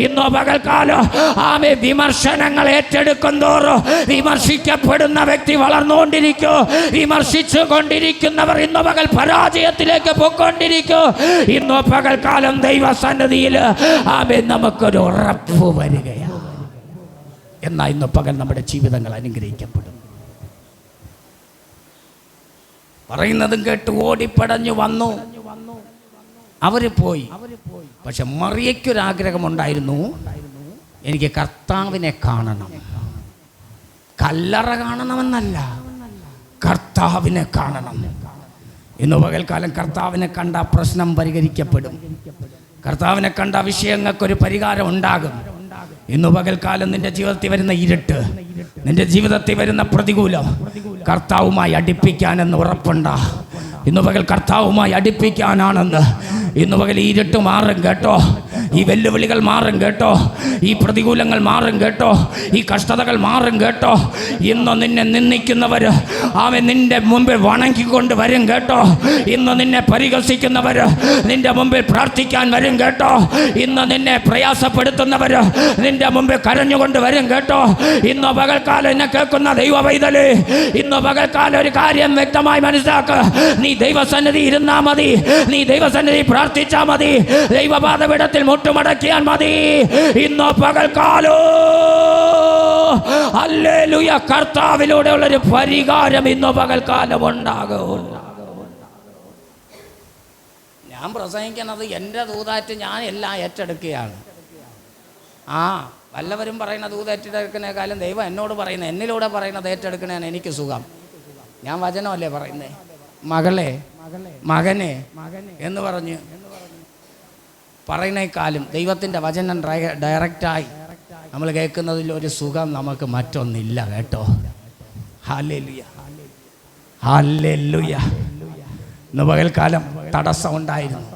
ഇന്ന് പകൽക്കാലം ആമേ വിമർശനങ്ങൾ ഏറ്റെടുക്കും തോറും വിമർശിക്കപ്പെടുന്ന വ്യക്തി വളർന്നുകൊണ്ടിരിക്കും. വിമർശിച്ചു കൊണ്ടിരിക്കുന്നവർ ഇന്ന് പകൽ പരാജയത്തിലേക്ക് പോയിക്കൊണ്ടിരിക്കും. ഇന്ന് പകൽക്കാലം ദൈവസന്നിധിയിൽ ആമേ നമുക്കൊരു ഉറപ്പ് വരികയാണ്. എന്നാൽ ഇന്ന് പകൽ നമ്മുടെ ജീവിതങ്ങൾ അനുഗ്രഹിക്കപ്പെടും. പറയുന്നതും കേട്ട് ഓടിപ്പടഞ്ഞു വന്നു. അവര് പോയി. പക്ഷെ മറിയയ്ക്കൊരാഗ്രഹമുണ്ടായിരുന്നു, എനിക്ക് കർത്താവിനെ കാണണം. കല്ലറ കാണണമെന്നല്ല, കർത്താവിനെ കാണണം. ഇന്ന് പകൽക്കാലം കർത്താവിനെ കണ്ട പ്രശ്നം പരിഹരിക്കപ്പെടും. കർത്താവിനെ കണ്ട വിഷയങ്ങൾക്കൊരു പരിഹാരം ഉണ്ടാകും. ഇന്ന് പകൽക്കാലം നിന്റെ ജീവിതത്തിൽ വരുന്ന ഇരുട്ട്, നിന്റെ ജീവിതത്തിൽ വരുന്ന പ്രതികൂലം കർത്താവുമായി അടുപ്പിക്കാനെന്ന് ഉറപ്പുണ്ട. ഇന്ന് പകൽ കർത്താവുമായി അടുപ്പിക്കാനാണെന്ന്. ഇന്ന് പകൽ ഈ ഇരുട്ട് മാറും കേട്ടോ, ഈ വെല്ലുവിളികൾ മാറും കേട്ടോ, ഈ പ്രതികൂലങ്ങൾ മാറും കേട്ടോ, ഈ കഷ്ടതകൾ മാറും കേട്ടോ. ഇന്ന് നിന്നെ നിന്ദിക്കുന്നവർ അവൻ നിന്റെ മുമ്പിൽ വണങ്ങിക്കൊണ്ട് വരും കേട്ടോ. ഇന്ന് നിന്നെ പരിഹസിക്കുന്നവർ നിന്റെ മുമ്പിൽ പ്രാർത്ഥിക്കാൻ വരും കേട്ടോ. ഇന്ന് നിന്നെ പ്രയാസപ്പെടുത്തുന്നവർ നിന്റെ മുമ്പിൽ കരഞ്ഞുകൊണ്ട് വരും കേട്ടോ. ഇന്ന് പകൽക്കാലം എന്നെ കേൾക്കുന്ന ദൈവ പൈതലേ, ഇന്ന് പകൽക്കാലം ഒരു കാര്യം വ്യക്തമായി മനസ്സിലാക്കുക. നീ ദൈവസന്നിധി ഇരുന്നാ മതി, നീ ദൈവസന്നിധി പ്രാർത്ഥിച്ചാ മതി, ദൈവപാദപീഠത്തിൽ മുട്ടുമടക്കിയാൽ മതി. ഇന്ന് പകൽക്കാലോ ഹല്ലേലൂയ, കർത്താവിലൂടെ ഉള്ളൊരു പരിഹാരം ഇന്ന് പകൽക്കാലം ഉണ്ടാകും. ഞാൻ പ്രസംഗിക്കുന്നത് എൻ്റെ ദൂതാറ്റ് ഞാൻ എല്ലാം ഏറ്റെടുക്കുകയാണ്. വല്ലവരും പറയുന്ന ദൂതേറ്റെടുക്കുന്നേക്കാളും ദൈവം എന്നോട് പറയുന്നത്, എന്നിലൂടെ പറയുന്നത് ഏറ്റെടുക്കണേണ് എനിക്ക് സുഖം. ഞാൻ വചനമല്ലേ പറയുന്നേ, മകളെ മകനെ എന്ന് പറഞ്ഞ് പറയുന്നേക്കാളും ദൈവത്തിൻ്റെ വചനം ഡയറക്റ്റായി നമ്മൾ കേൾക്കുന്നതിൽ ഒരു സുഖം നമുക്ക് മറ്റൊന്നില്ല കേട്ടോ. Hallelujah, hallelujah. ഇന്ന് പകൽക്കാലം തടസ്സം ഉണ്ടായിരുന്നു.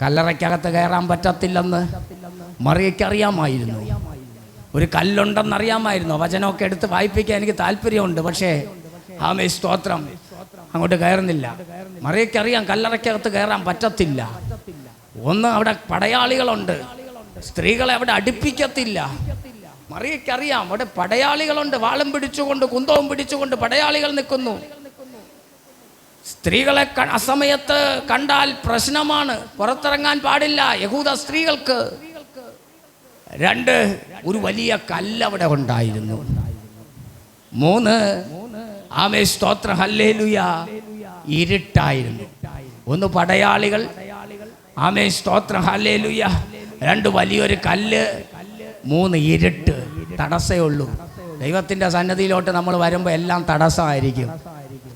കല്ലറയ്ക്കകത്ത് കയറാൻ പറ്റത്തില്ലെന്ന് മറിയയ്ക്കറിയാമായിരുന്നു. ഒരു കല്ലുണ്ടെന്നറിയാമായിരുന്നു. വചനമൊക്കെ എടുത്ത് വായിപ്പിക്കാൻ എനിക്ക് താല്പര്യമുണ്ട്. പക്ഷേ ആമേ സ്തോത്രം, അങ്ങോട്ട് കയറുന്നില്ല. മറിയയ്ക്കറിയാം കല്ലറയ്ക്കകത്ത് കയറാൻ പറ്റത്തില്ല. ഒന്ന്, അവിടെ പടയാളികളുണ്ട്, സ്ത്രീകളെ അവിടെ അടുപ്പിക്കത്തില്ല. മറിയയ്ക്കറിയാം അവിടെ പടയാളികളുണ്ട്, വാളും പിടിച്ചുകൊണ്ട് കുന്തവും പിടിച്ചുകൊണ്ട് പടയാളികൾ നിൽക്കുന്നു. സ്ത്രീകളെ അസമയത്ത് കണ്ടാൽ പ്രശ്നമാണ്, പുറത്തിറങ്ങാൻ പാടില്ല യഹൂദ സ്ത്രീകൾക്ക്. രണ്ട്, ഒരു വലിയ കല്ല് അവിടെ ഉണ്ടായിരുന്നു. മൂന്ന്, ആമേ സ്തോത്രം, ഹല്ലേലൂയ, ഇരുട്ടായിരുന്നു. ഒന്ന് പടയാളികൾ, ആമേ സ്തോത്രം, ഹല്ലേലൂയ. രണ്ട്, വലിയൊരു കല്ല്. മൂന്ന്, ഇരുട്ട്. തടസ്സമേ ഉള്ളൂ. ദൈവത്തിൻ്റെ സന്നിധിയിലോട്ട് നമ്മൾ വരുമ്പോൾ എല്ലാം തടസ്സമായിരിക്കും.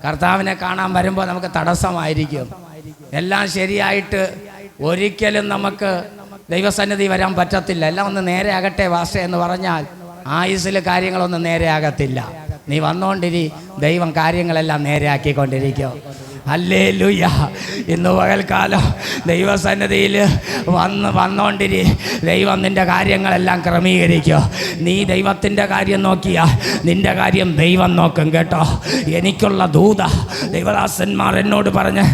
കർത്താവിനെ കാണാൻ വരുമ്പോൾ നമുക്ക് തടസ്സമായിരിക്കും. എല്ലാം ശരിയായിട്ട് ഒരിക്കലും നമുക്ക് ദൈവസന്നിധി വരാൻ പറ്റത്തില്ല. എല്ലാം ഒന്ന് നേരെ ആകട്ടെ വാസ എന്ന് പറഞ്ഞാൽ ആയുസ്സിൽ കാര്യങ്ങളൊന്നും നേരെ ആകത്തില്ല. നീ വന്നുകൊണ്ടിരി, ദൈവം കാര്യങ്ങളെല്ലാം നേരെയാക്കിക്കൊണ്ടിരിക്കും. ഹല്ലേലൂയ. ഇന്ന് പകൽക്കാലം ദൈവസന്നിധിയിൽ വന്നുകൊണ്ടിരി, ദൈവം നിൻ്റെ കാര്യങ്ങളെല്ലാം ക്രമീകരിക്കും. നീ ദൈവത്തിൻ്റെ കാര്യം നോക്കിയാ നിൻ്റെ കാര്യം ദൈവം നോക്കും കേട്ടോ. എനിക്കുള്ള ദൂത ദൈവദാസന്മാർ എന്നോട് പറഞ്ഞ്,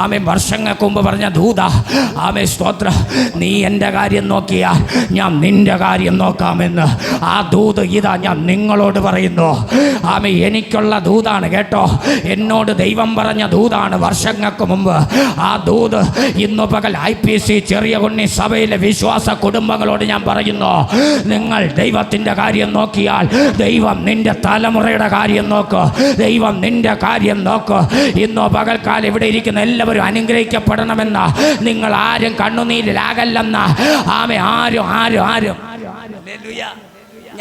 ആമേ വർഷങ്ങൾക്ക് മുമ്പ് പറഞ്ഞ ദൂത, ആമേ സ്തോത്രം, നീ എൻ്റെ കാര്യം നോക്കിയാ ഞാൻ നിൻ്റെ കാര്യം നോക്കാമെന്ന്. ആ ദൂത് ഇതാ ഞാൻ നിങ്ങളോട് പറയുന്നു. ആമേ എനിക്കുള്ള ദൂതാണ് കേട്ടോ. എന്നോട് ദൈവം പറഞ്ഞ ദൂതാണ്. ദൂതാണ് വർഷങ്ങൾക്ക് മുമ്പ്. ആ ദൂത് ഇന്നു പകൽ IPC ചെറിയ കുണ്ണി സഭയിലെ വിശ്വാസ കുടുംബങ്ങളോട് ഞാൻ പറയുന്നു, നിങ്ങൾ ദൈവത്തിൻ്റെ കാര്യം നോക്കിയാൽ ദൈവം നിന്റെ തലമുറയുടെ കാര്യം നോക്ക്, ദൈവം നിന്റെ കാര്യം നോക്ക്. ഇന്നോ പകൽക്കാലം ഇവിടെ ഇരിക്കുന്ന എല്ലാവരും അനുഗ്രഹിക്കപ്പെടണമെന്ന, നിങ്ങൾ ആരും കണ്ണുനീരിലാകല്ലെന്ന. ആമേ, ആരും ആരും ആരും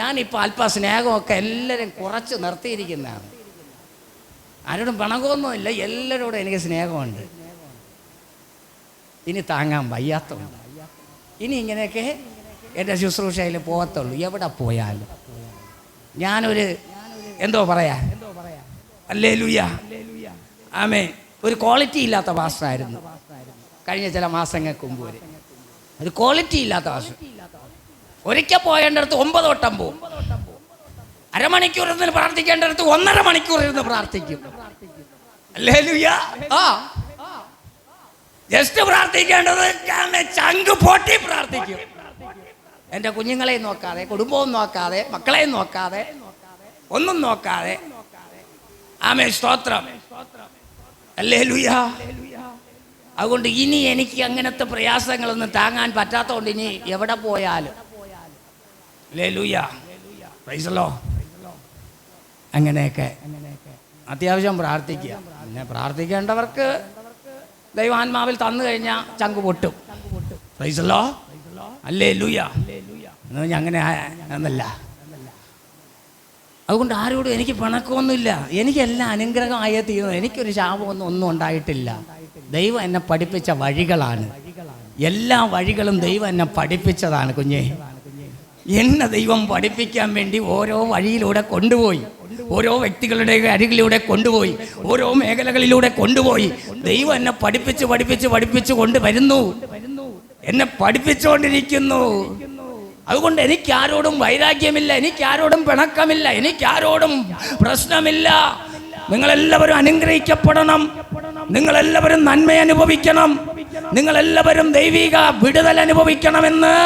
ഞാനിപ്പോൾ അല്പ സ്നേഹമൊക്കെ എല്ലാവരും കുറച്ച് നിർത്തിയിരിക്കുന്നതാണ്. ആരോടും പിണക്കമൊന്നുമില്ല, എല്ലാവരോടും എനിക്ക് സ്നേഹമുണ്ട്. ഇനി താങ്ങാൻ വയ്യാത്തതുണ്ട്. ഇനി ഇങ്ങനെയൊക്കെ എൻ്റെ ശുശ്രൂഷയിൽ പോകത്തുള്ളൂ. എവിടെ പോയാലും ഞാനൊരു എന്തോ പറയാ, ഹല്ലേലൂയ, ആമേൻ, ഒരു ക്വാളിറ്റി ഇല്ലാത്ത പാസ്റ്ററായിരുന്നു കഴിഞ്ഞ ചില മാസങ്ങൾക്ക് മുമ്പ് വരെ. ഒരു ക്വാളിറ്റി ഇല്ലാത്ത പാസ്റ്റർ. ഒരിക്കൽ പോയേണ്ടടുത്ത് 9 വട്ടം പോവും. അരമണിക്കൂർ ഇരുന്ന് പ്രാർത്ഥിക്കേണ്ടടുത്ത് 1.5 മണിക്കൂർ ഇരുന്ന് പ്രാർത്ഥിക്കും. ഹല്ലേലൂയ. ജസ്റ്റ് പ്രാർത്ഥിക്കേണ്ടത് ചങ്ക് പൊട്ടി പ്രാർത്ഥിക്കും. എൻ്റെ കുഞ്ഞുങ്ങളെയും നോക്കാതെ, കുടുംബവും നോക്കാതെ, മക്കളെയും നോക്കാതെ, ഒന്നും നോക്കാതെ. ആമേൻ, സ്തോത്രം, ഹല്ലേലൂയ. അതുകൊണ്ട് ഇനി എനിക്ക് അങ്ങനത്തെ പ്രയാസങ്ങളൊന്നും താങ്ങാൻ പറ്റാത്തതുകൊണ്ട് ഇനി എവിടെ പോയാലും ഹല്ലേലൂയ, പ്രൈസ് ദി ലോർഡ്, അങ്ങനെയൊക്കെ അത്യാവശ്യം പ്രാർത്ഥിക്കുക. പിന്നെ പ്രാർത്ഥിക്കേണ്ടവർക്ക് ദൈവാത്മാവിൽ തന്നു കഴിഞ്ഞാൽ ചങ്ക് പൊട്ടും. Price the lord, hallelujah. അങ്ങനെ എന്നല്ല. അതുകൊണ്ട് ആരോടും എനിക്ക് പിണക്കമൊന്നുമില്ല. എനിക്കെല്ലാം അനുഗ്രഹമായേ തീരുന്നു. എനിക്കൊരു ശാപമൊന്നും ഉണ്ടായിട്ടില്ല. ദൈവം എന്നെ പഠിപ്പിച്ച വഴികളാണ്. എല്ലാ വഴികളും ദൈവം എന്നെ പഠിപ്പിച്ചതാണ്. കുഞ്ഞേ, എന്നെ ദൈവം പഠിപ്പിക്കാൻ വേണ്ടി ഓരോ വഴിയിലൂടെ കൊണ്ടുപോയി, ഓരോ വ്യക്തികളുടെ അരികിലൂടെ കൊണ്ടുപോയി, ഓരോ മേഖലകളിലൂടെ കൊണ്ടുപോയി. ദൈവം എന്നെ പഠിപ്പിച്ച് പഠിപ്പിച്ച് പഠിപ്പിച്ച് കൊണ്ടുവരുന്നു, എന്നെ പഠിപ്പിച്ചുകൊണ്ടിരിക്കുന്നു. അതുകൊണ്ട് എനിക്കാരോടും വൈരാഗ്യമില്ല, എനിക്കാരോടും പിണക്കമില്ല, എനിക്കാരോടും പ്രശ്നമില്ല. നിങ്ങളെല്ലാവരും അനുഗ്രഹിക്കപ്പെടണം, നിങ്ങളെല്ലാവരും നന്മ അനുഭവിക്കണം, നിങ്ങളെല്ലാവരും ദൈവിക വിടുതൽ അനുഭവിക്കണമെന്ന്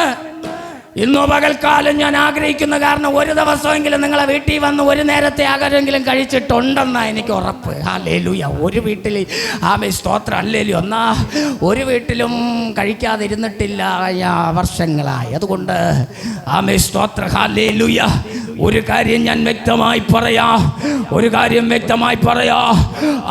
ഇന്നോ പകൽക്കാലം ഞാൻ ആഗ്രഹിക്കുന്ന. കാരണം ഒരു ദിവസമെങ്കിലും നിങ്ങളെ വീട്ടിൽ വന്ന് ഒരു നേരത്തെ ആഹാരമെങ്കിലും കഴിച്ചിട്ടുണ്ടെന്നാണ് എനിക്ക് ഉറപ്പ്. ഹല്ലേലൂയ. ഒരു വീട്ടിൽ, ആമേൻ, സ്തോത്രം, ഹല്ലേലൂയ. എന്നാ ഒരു വീട്ടിലും കഴിക്കാതിരുന്നിട്ടില്ല വർഷങ്ങളായി. അതുകൊണ്ട് ആമേൻ, സ്തോത്രം, ഹല്ലേലൂയ. ഒരു കാര്യം ഞാൻ വ്യക്തമായി പറയാം, ഒരു കാര്യം വ്യക്തമായി പറയാം.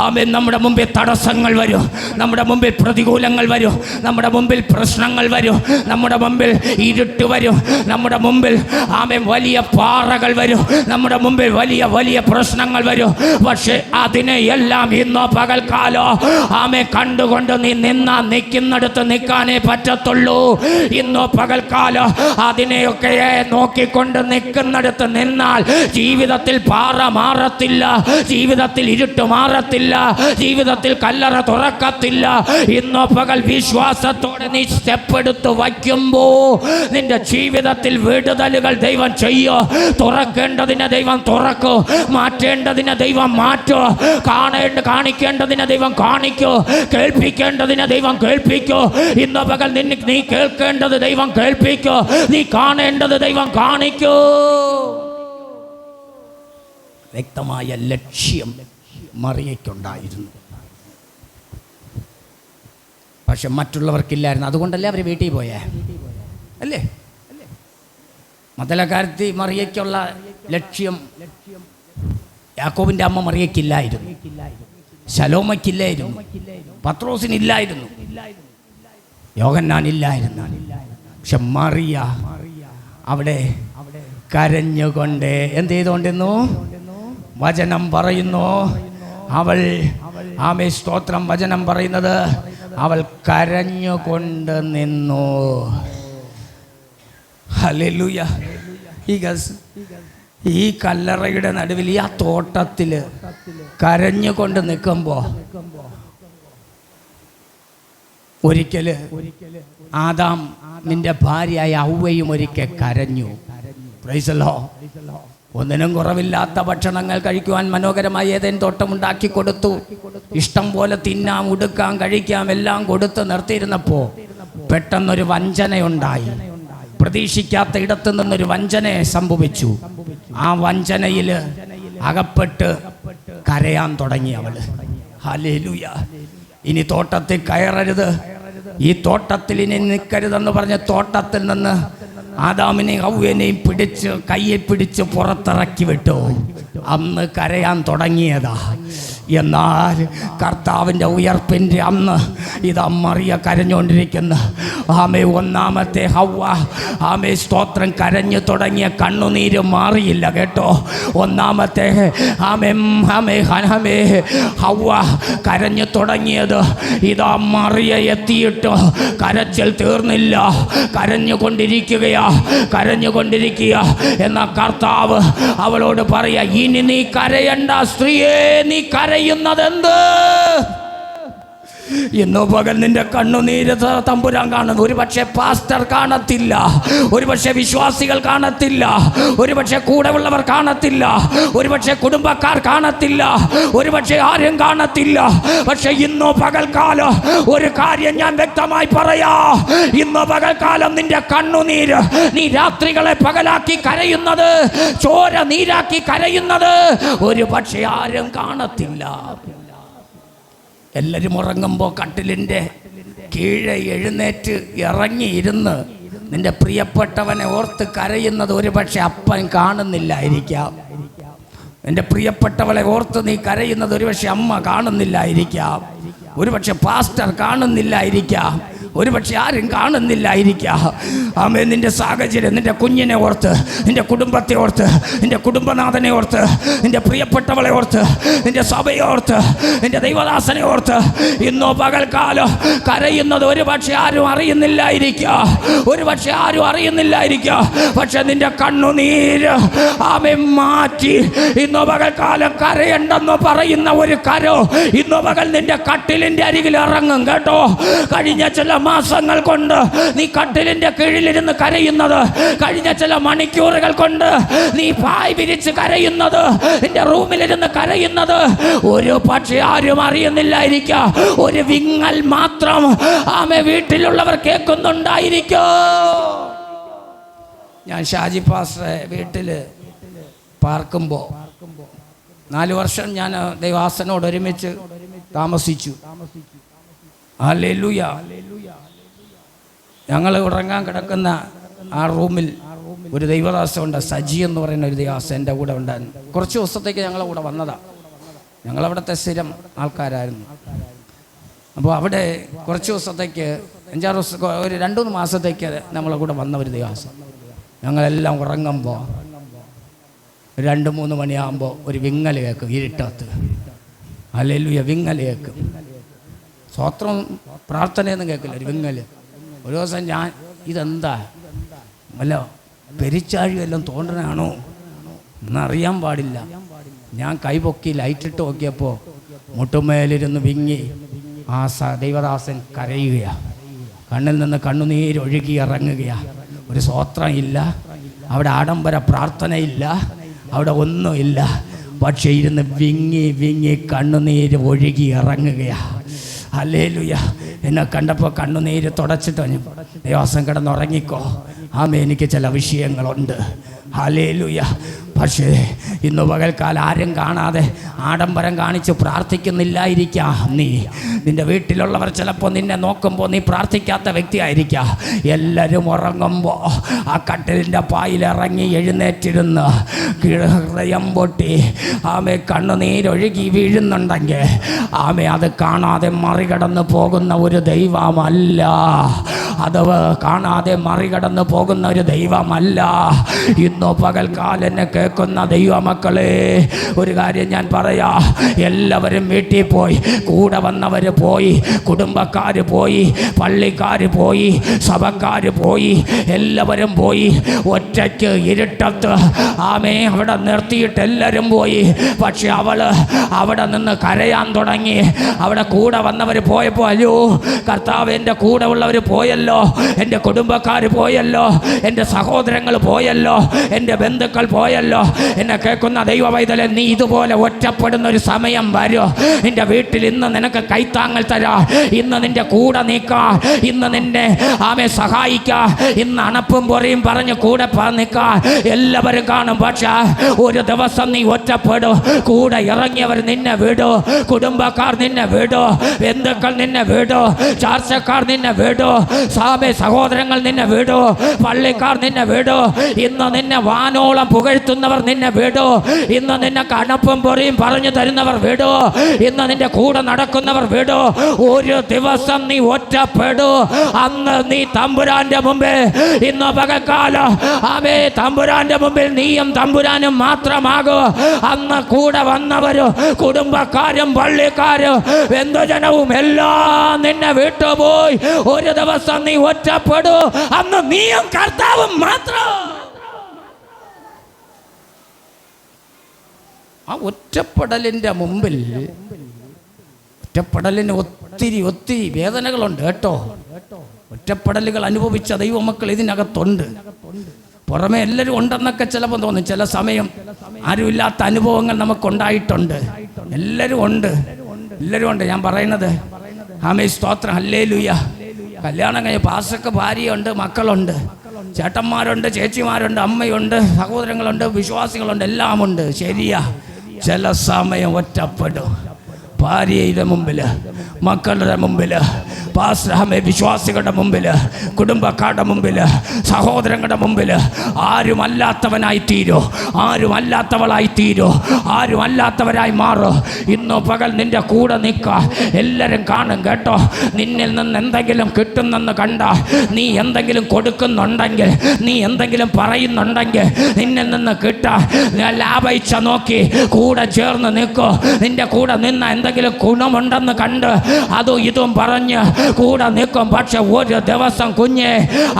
ആമേൻ, നമ്മുടെ മുമ്പിൽ തടസ്സങ്ങൾ വരും, നമ്മുടെ മുമ്പിൽ പ്രതികൂലങ്ങൾ വരും, നമ്മുടെ മുമ്പിൽ പ്രശ്നങ്ങൾ വരും, നമ്മുടെ മുമ്പിൽ ഇരുട്ട് വരും, നമ്മുടെ മുമ്പിൽ ആമേൻ വലിയ പാറകൾ വരും, നമ്മുടെ മുമ്പിൽ വലിയ വലിയ പ്രശ്നങ്ങൾ വരും. പക്ഷെ അതിനെ എല്ലാം ഇന്നോ പകൽക്കാലോ ആമേൻ കണ്ടുകൊണ്ട് നീ നിൽക്കുന്നിടത്ത് നിൽക്കാനേ പറ്റത്തുള്ളൂ. ഇന്നോ പകൽക്കാലോ അതിനെയൊക്കെ നോക്കിക്കൊണ്ട് നിൽക്കുന്നിടത്ത് നിന്നാൽ ജീവിതത്തിൽ പാറ മാറത്തില്ല, ജീവിതത്തിൽ ഇരുട്ട് മാറത്തില്ല, ജീവിതത്തിൽ കല്ലറ തുറക്കത്തില്ല. ഇന്നോ പകൽ വിശ്വാസത്തോടെ നീ സ്റ്റെപ്പ് എടുത്ത് വയ്ക്കുമ്പോ നിന്റെ ജീവിതത്തിൽ വിടുതലുകൾ ദൈവം ചെയ്യോ. തുറക്കേണ്ടതിനെ ദൈവം തുറക്കോ, മാറ്റേണ്ടതിനെ ദൈവം മാറ്റോ, കാണിക്കേണ്ടതിനെ ദൈവം കാണിക്കോ, കേൾപ്പിക്കേണ്ടതിനെ ദൈവം കേൾപ്പിക്കോ. ഇന്നോ പകൽ നീ കേൾക്കേണ്ടത് ദൈവം കേൾപ്പിക്കോ, നീ കാണേണ്ടത് ദൈവം കാണിക്കോ. വ്യക്തമായ ലക്ഷ്യം മറിയയ്ക്കുണ്ടായിരുന്നു, പക്ഷെ മറ്റുള്ളവർക്കില്ലായിരുന്നു. അതുകൊണ്ടല്ലേ അവർ വീട്ടിൽ പോയേ, അല്ലേ? മദലക്കാരത്തി മറിയയ്ക്കുള്ള ലക്ഷ്യം യാക്കോബിൻ്റെ അമ്മ മറിയയ്ക്കില്ലായിരുന്നു, ശലോമയ്ക്കില്ലായിരുന്നു, പത്രോസിനില്ലായിരുന്നു, യോഹന്നാനില്ലായിരുന്നു. പക്ഷെ മറിയ അവിടെ കരഞ്ഞുകൊണ്ട് എന്ത് ചെയ്തുകൊണ്ടിരുന്നു? വചനം പറയുന്നു, അവൾ, ആമേൻ, സ്തോത്രം, വചനം പറയുന്നത് അവൾ കരഞ്ഞുകൊണ്ട് നിന്നു. ഹല്ലേലൂയ. ഈ കല്ലറയുടെ നടുവിൽ, ഈ ആ തോട്ടത്തിൽ കരഞ്ഞുകൊണ്ട് നിൽക്കുമ്പോൾ ഒരിക്കല് ആദാം നിന്റെ ഭാര്യയായ ഹവ്വയും ഒരിക്കൽ കരഞ്ഞു. Price the Lord. ഒന്നിനും കുറവില്ലാത്ത ഭക്ഷണങ്ങൾ കഴിക്കുവാൻ മനോഹരമായ ഏതേൻ തോട്ടമുണ്ടാക്കി കൊടുത്തു. ഇഷ്ടം പോലെ തിന്നാം, ഉടുക്കാം, കഴിക്കാം, എല്ലാം കൊടുത്ത് നിർത്തിയിരുന്നപ്പോൾ പെട്ടെന്നൊരു വഞ്ചനയുണ്ടായി. പ്രതീക്ഷിക്കാത്ത ഇടത്തു നിന്നൊരു വഞ്ചന സംഭവിച്ചു. ആ വഞ്ചനയിൽ അകപ്പെട്ട് കരയാൻ തുടങ്ങി അവള്. ഹല്ലേലൂയ. ഇനി തോട്ടത്തിൽ കയറരുത്, ഈ തോട്ടത്തിൽ ഇനി നിൽക്കരുതെന്ന് പറഞ്ഞ് തോട്ടത്തിൽ നിന്ന് ആദാമിനെയും ഹവ്വയെയും കയ്യെ പിടിച്ച് പുറത്തിറക്കി വിട്ടു. അന്ന് കരയാൻ തുടങ്ങിയതാ. എന്നാൽ കർത്താവിൻ്റെ ഉയർപ്പിൻ്റെ അന്ന് ഇതാ മറിയ കരഞ്ഞുകൊണ്ടിരിക്കുന്നു. ആമേ ഒന്നാമത്തെ ഹവ്വ ആമേ സ്തോത്രം കരഞ്ഞു തുടങ്ങിയ കണ്ണുനീര് മാറിയില്ല കേട്ടോ. ഒന്നാമത്തെ ഹവ്വ കരഞ്ഞു തുടങ്ങിയത് ഇതാ മറിയ എത്തിയിട്ട് കരച്ചിൽ തീർന്നില്ല, കരഞ്ഞുകൊണ്ടിരിക്കുക. എന്ന കർത്താവ് അവളോട് പറയാ, ഇനി നീ കരയണ്ട സ്ത്രീയെ, നീ കരയുന്നതെന്ത്? ഇന്നു പകൽ നിന്റെ കണ്ണുനീര് തമ്പുരാൻ കാണുന്നു. ഒരുപക്ഷെ പാസ്റ്റർ കാണത്തില്ല, ഒരുപക്ഷെ വിശ്വാസികൾ കാണത്തില്ല, ഒരുപക്ഷെ കൂടെയുള്ളവർ കാണത്തില്ല, ഒരുപക്ഷെ കുടുംബക്കാർ കാണത്തില്ല, ഒരുപക്ഷെ ആരും കാണത്തില്ല. പക്ഷെ ഇന്നു പകൽക്കാലം ഒരു കാര്യം ഞാൻ വ്യക്തമായി പറയാ, ഇന്നു പകൽക്കാലം നിന്റെ കണ്ണുനീര്, നീ രാത്രികളെ പകലാക്കി കരയുന്നത്, ചോര നീരാക്കി കരയുന്നത് ഒരുപക്ഷെ ആരും കാണത്തില്ല. എല്ലാവരും ഉറങ്ങുമ്പോൾ കട്ടിലിൻ്റെ കീഴെ എഴുന്നേറ്റ് ഇറങ്ങിയിരുന്ന് നിന്റെ പ്രിയപ്പെട്ടവനെ ഓർത്ത് കരയുന്നത് ഒരുപക്ഷെ അപ്പൻ കാണുന്നില്ലായിരിക്കാം. നിന്റെ പ്രിയപ്പെട്ടവളെ ഓർത്ത് നീ കരയുന്നത് ഒരുപക്ഷെ അമ്മ കാണുന്നില്ലായിരിക്കാം, ഒരുപക്ഷെ പാസ്റ്റർ കാണുന്നില്ലായിരിക്കാം, ഒരുപക്ഷെ ആരും കാണുന്നില്ലായിരിക്കാം. ആമേ, നിന്റെ സാഹചര്യം, നിന്റെ കുഞ്ഞിനെ ഓർത്ത്, നിന്റെ കുടുംബത്തെ ഓർത്ത്, നിന്റെ കുടുംബനാഥനെ ഓർത്ത്, നിന്റെ പ്രിയപ്പെട്ടവളെ ഓർത്ത്, നിന്റെ സഭയെ ഓർത്ത്, നിന്റെ ദൈവദാസനെ ഓർത്ത് ഇന്നോ പകൽക്കാലം കരയുന്നത് ഒരുപക്ഷെ ആരും അറിയുന്നില്ലായിരിക്കാം, ഒരുപക്ഷെ ആരും അറിയുന്നില്ലായിരിക്കാം. പക്ഷെ നിന്റെ കണ്ണുനീര് ആമേ മാറ്റി ഇന്നോ പകൽക്കാലം കരയണ്ടെന്ന് പറയുന്ന ഒരു കരോ ഇന്നോ പകൽ നിന്റെ കട്ടിലിന്റെ അരികിൽ ഇറങ്ങും കേട്ടോ. കഴിഞ്ഞ ചില മാസങ്ങൾ കൊണ്ട് നീ കട്ടിലിന്റെ കീഴിലിരുന്ന് കരയുന്നത്, കഴിഞ്ഞ ചില മണിക്കൂറുകൾ കൊണ്ട് നീ പായ് വിരിച്ച് കരയുന്നത്, നിന്റെ റൂമിലിരുന്ന് കരയുന്നത് ഒരു പക്ഷേ ആരും അറിയുന്നില്ലായിരിക്കാം. ഒരു വിങ്ങൽ മാത്രം ആമേ വീട്ടിലുള്ളവർ കേൾക്കുന്നുണ്ടായിരിക്കും. ഞാൻ ഷാജി പാസ്റ്ററെ വീട്ടിൽ പാർക്കുമ്പോൾ 4 വർഷം ഞാൻ ദൈവാസനോട് ഒരുമിച്ച് താമസിച്ചു. ഹല്ലേലൂയ. ഞങ്ങൾ ഉറങ്ങാൻ കിടക്കുന്ന ആ റൂമിൽ ഒരു ദൈവദാസമുണ്ട്, സജി എന്ന് പറയുന്ന ഒരു ദൈവദാസൻ എൻ്റെ കൂടെ ഉണ്ടായിരുന്നു. കുറച്ച് ദിവസത്തേക്ക് ഞങ്ങളെ കൂടെ വന്നതാണ്. ഞങ്ങളവിടുത്തെ സ്ഥിരം ആൾക്കാരായിരുന്നു. അപ്പോൾ അവിടെ കുറച്ച് ദിവസത്തേക്ക് 5-6 ദിവസം, ഒരു 2-3 മാസത്തേക്ക് നമ്മളെ കൂടെ വന്ന ഒരു ദൈവദാസൻ. ഞങ്ങളെല്ലാം ഉറങ്ങുമ്പോൾ 2-3 മണിയാകുമ്പോൾ ഒരു വിങ്ങൽ കേൾക്കും ഇരുട്ടത്ത്. ഹല്ലേലൂയ, വിങ്ങൽ കേൾക്കും. സ്വത്രം പ്രാർത്ഥനയൊന്നും കേൾക്കില്ല, ഒരു വിങ്ങൽ. ഒരു ദിവസം ഞാൻ ഇതെന്താ വല്ല പെരിച്ചാഴി വല്ലതും തോണ്ടനാണോ എന്നറിയാൻ പാടില്ല. ഞാൻ കൈപൊക്കി ലൈറ്റിട്ട് നോക്കിയപ്പോൾ മുട്ടുമേലിരുന്ന് വിങ്ങി ആ ദൈവദാസൻ കരയുകയാണ്. കണ്ണിൽ നിന്ന് കണ്ണുനീരൊഴുകി ഇറങ്ങുകയാണ്. ഒരു സ്വത്രം ഇല്ല, അവിടെ ആഡംബര പ്രാർത്ഥനയില്ല, അവിടെ ഒന്നുമില്ല. പക്ഷേ ഇരുന്ന് വിങ്ങി വിങ്ങി കണ്ണുനീര് ഒഴുകി ഇറങ്ങുകയാണ്. ഹല്ലേലൂയ. എന്നെ കണ്ടപ്പോൾ കണ്ണുനീര് തുടച്ചിട്ട് ദൈവദാസൻ കിടന്നുറങ്ങിക്കോ, ആമേ, എനിക്ക് ചില വിഷയങ്ങളുണ്ട്. ഹല്ലേലൂയ. പക്ഷേ ഇന്ന് പകൽക്കാലം ആരും കാണാതെ ആഡംബരം കാണിച്ച് പ്രാർത്ഥിക്കുന്നില്ലായിരിക്കാം. നിൻ്റെ വീട്ടിലുള്ളവർ ചിലപ്പോൾ നിന്നെ നോക്കുമ്പോൾ നീ പ്രാർത്ഥിക്കാത്ത വ്യക്തിയായിരിക്കാം. എല്ലാവരും ഉറങ്ങുമ്പോൾ ആ കട്ടിലിൻ്റെ പായിലിറങ്ങി എഴുന്നേറ്റിരുന്ന് ഹൃദയം പൊട്ടി ആമേ കണ്ണുനീരൊഴുകി വീഴുന്നുണ്ടെങ്കിൽ ആമേ അത് കാണാതെ മറികടന്ന് പോകുന്ന ഒരു ദൈവമല്ല, അത് കാണാതെ മറികടന്ന് പോകുന്ന ഒരു ദൈവമല്ല. ഇന്നോ പകൽക്കാലം എന്നെ കേൾക്കുന്ന ദൈവമക്കളെ, ഒരു കാര്യം ഞാൻ പറയാ, എല്ലാവരും വീട്ടിൽ പോയി, കൂടെ വന്നവർ പോയി, കുടുംബക്കാർ പോയി, പള്ളിക്കാർ പോയി, സഭക്കാർ പോയി, എല്ലാവരും പോയി. ഒറ്റയ്ക്ക് ഇരുട്ടത്ത് ആമേ അവിടെ നിർത്തിയിട്ട് എല്ലാവരും പോയി. പക്ഷെ അവള് അവിടെ നിന്ന് കരയാൻ തുടങ്ങി. അവിടെ കൂടെ വന്നവർ പോയപ്പോൾ, അയ്യോ കർത്താവ്, എൻ്റെ കൂടെ ഉള്ളവർ പോയല്ലോ, പോയല്ലോ, എൻ്റെ കുടുംബക്കാർ പോയല്ലോ, എൻ്റെ സഹോദരങ്ങൾ പോയല്ലോ, എൻ്റെ ബന്ധുക്കൾ പോയല്ലോ. എന്നെ കേൾക്കുന്ന ദൈവ പൈതലേ, നീ ഇതുപോലെ ഒറ്റപ്പെടുന്ന ഒരു സമയം വരും. നിന്റെ വീട്ടിൽ ഇന്ന് നിനക്ക് കൈത്താങ്ങൽ തരാ, ഇന്ന് നിന്റെ കൂടെ നീക്കാ, ഇന്ന് നിന്നെ സഹായിക്കാ, ഇന്ന് അണപ്പും പൊറിയും പറഞ്ഞ് കൂടെ നിൽക്കാ എല്ലാവരും കാണും. പക്ഷേ ഒരു ദിവസം നീ ഒറ്റപ്പെടും. കൂടെ ഇറങ്ങിയവർ നിന്നെ വിടൂ, കുടുംബക്കാർ നിന്നെ വിടൂ, ബന്ധുക്കൾ നിന്നെ വിടൂ, ചാർച്ചക്കാർ നിന്നെ വിടൂ, സഹോദരങ്ങൾ നിന്നെ വിടൂ, പള്ളിക്കാർ നിന്നെ വിടൂ. ഇന്ന് നിന്നെ വാനോളം പുകഴ്ത്തുന്നവർ നിന്നെ വിടൂ, ഇന്ന് നിന്നെ കണപ്പും പൊറിയും പറഞ്ഞു തരുന്നവർ വിടൂ, ഇന്ന് നിന്റെ കൂടെ നടക്കുന്നവർ വിടൂ. ഒരു ദിവസം നീ ഒറ്റപ്പെടൂ. അന്ന് നീ തമ്പുരാന്റെ മുമ്പിൽ, ഇന്ന് പകൽക്കാലം തമ്പുരാന്റെ മുമ്പിൽ നീയും തമ്പുരാനും മാത്രമാകൂ. അന്ന് കൂടെ വന്നവരും കുടുംബക്കാരും പള്ളിക്കാരും ബന്ധുജനവും എല്ലാം നിന്നെ വിട്ടുപോയി. ഒരു ദിവസം നീ ഒറ്റപ്പെടൂ. അന്ന് നീയും കർത്താവും മാത്രം. ആ ഒറ്റപ്പെടലിൻ്റെ മുമ്പിൽ, ഒറ്റപ്പെടലിന് ഒത്തിരി ഒത്തിരി വേദനകളുണ്ട് കേട്ടോ. ഒറ്റപ്പെടലുകൾ അനുഭവിച്ച ദൈവമക്കൾ ഇതിനകത്തുണ്ട്. പുറമെ എല്ലാവരും ഉണ്ടെന്നൊക്കെ ചിലപ്പോൾ തോന്നും. ചില സമയം ആരുമില്ലാത്ത അനുഭവങ്ങൾ നമുക്കുണ്ടായിട്ടുണ്ട്. എല്ലാവരും ഉണ്ട്, എല്ലാവരും ഉണ്ട്. ഞാൻ പറയുന്നത് സ്തോത്രം, ഹല്ലേലൂയ. കല്യാണം കഴിഞ്ഞ പാസ്റ്റർക്ക് ഭാര്യയുണ്ട്, മക്കളുണ്ട്, ചേട്ടന്മാരുണ്ട്, ചേച്ചിമാരുണ്ട്, അമ്മയുണ്ട്, സഹോദരങ്ങളുണ്ട്, വിശ്വാസികളുണ്ട്, എല്ലാമുണ്ട്. ശരിയാ, ചില സമയം ഒറ്റപ്പെടും. ഭാര്യയുടെ മുമ്പിൽ, മക്കളുടെ മുമ്പിൽ, വിശ്വാസികളുടെ മുമ്പിൽ, കുടുംബക്കാരുടെ മുമ്പിൽ, സഹോദരങ്ങളുടെ മുമ്പിൽ ആരുമല്ലാത്തവനായി തീരോ, ആരുമല്ലാത്തവളായി തീരോ, ആരുമല്ലാത്തവരായി മാറോ. ഇന്നോ പകൽ നിന്റെ കൂടെ നിൽക്കുക. എല്ലാവരും കാണും കേട്ടോ. നിന്നിൽ നിന്ന് എന്തെങ്കിലും കിട്ടുന്നെന്ന് കണ്ട, നീ എന്തെങ്കിലും കൊടുക്കുന്നുണ്ടെങ്കിൽ, നീ എന്തെങ്കിലും പറയുന്നുണ്ടെങ്കിൽ, നിന്നിൽ നിന്ന് കിട്ടാ ലാഭയിച്ച നോക്കി കൂടെ ചേർന്ന് നിൽക്കോ. നിന്റെ കൂടെ നിന്ന എന്തെങ്കിലും ഗുണമുണ്ടെന്ന് കണ്ട് അതും ഇതും പറഞ്ഞ് കൂടെ നിൽക്കും. പക്ഷെ ഒരു ദിവസം കുഞ്ഞെ,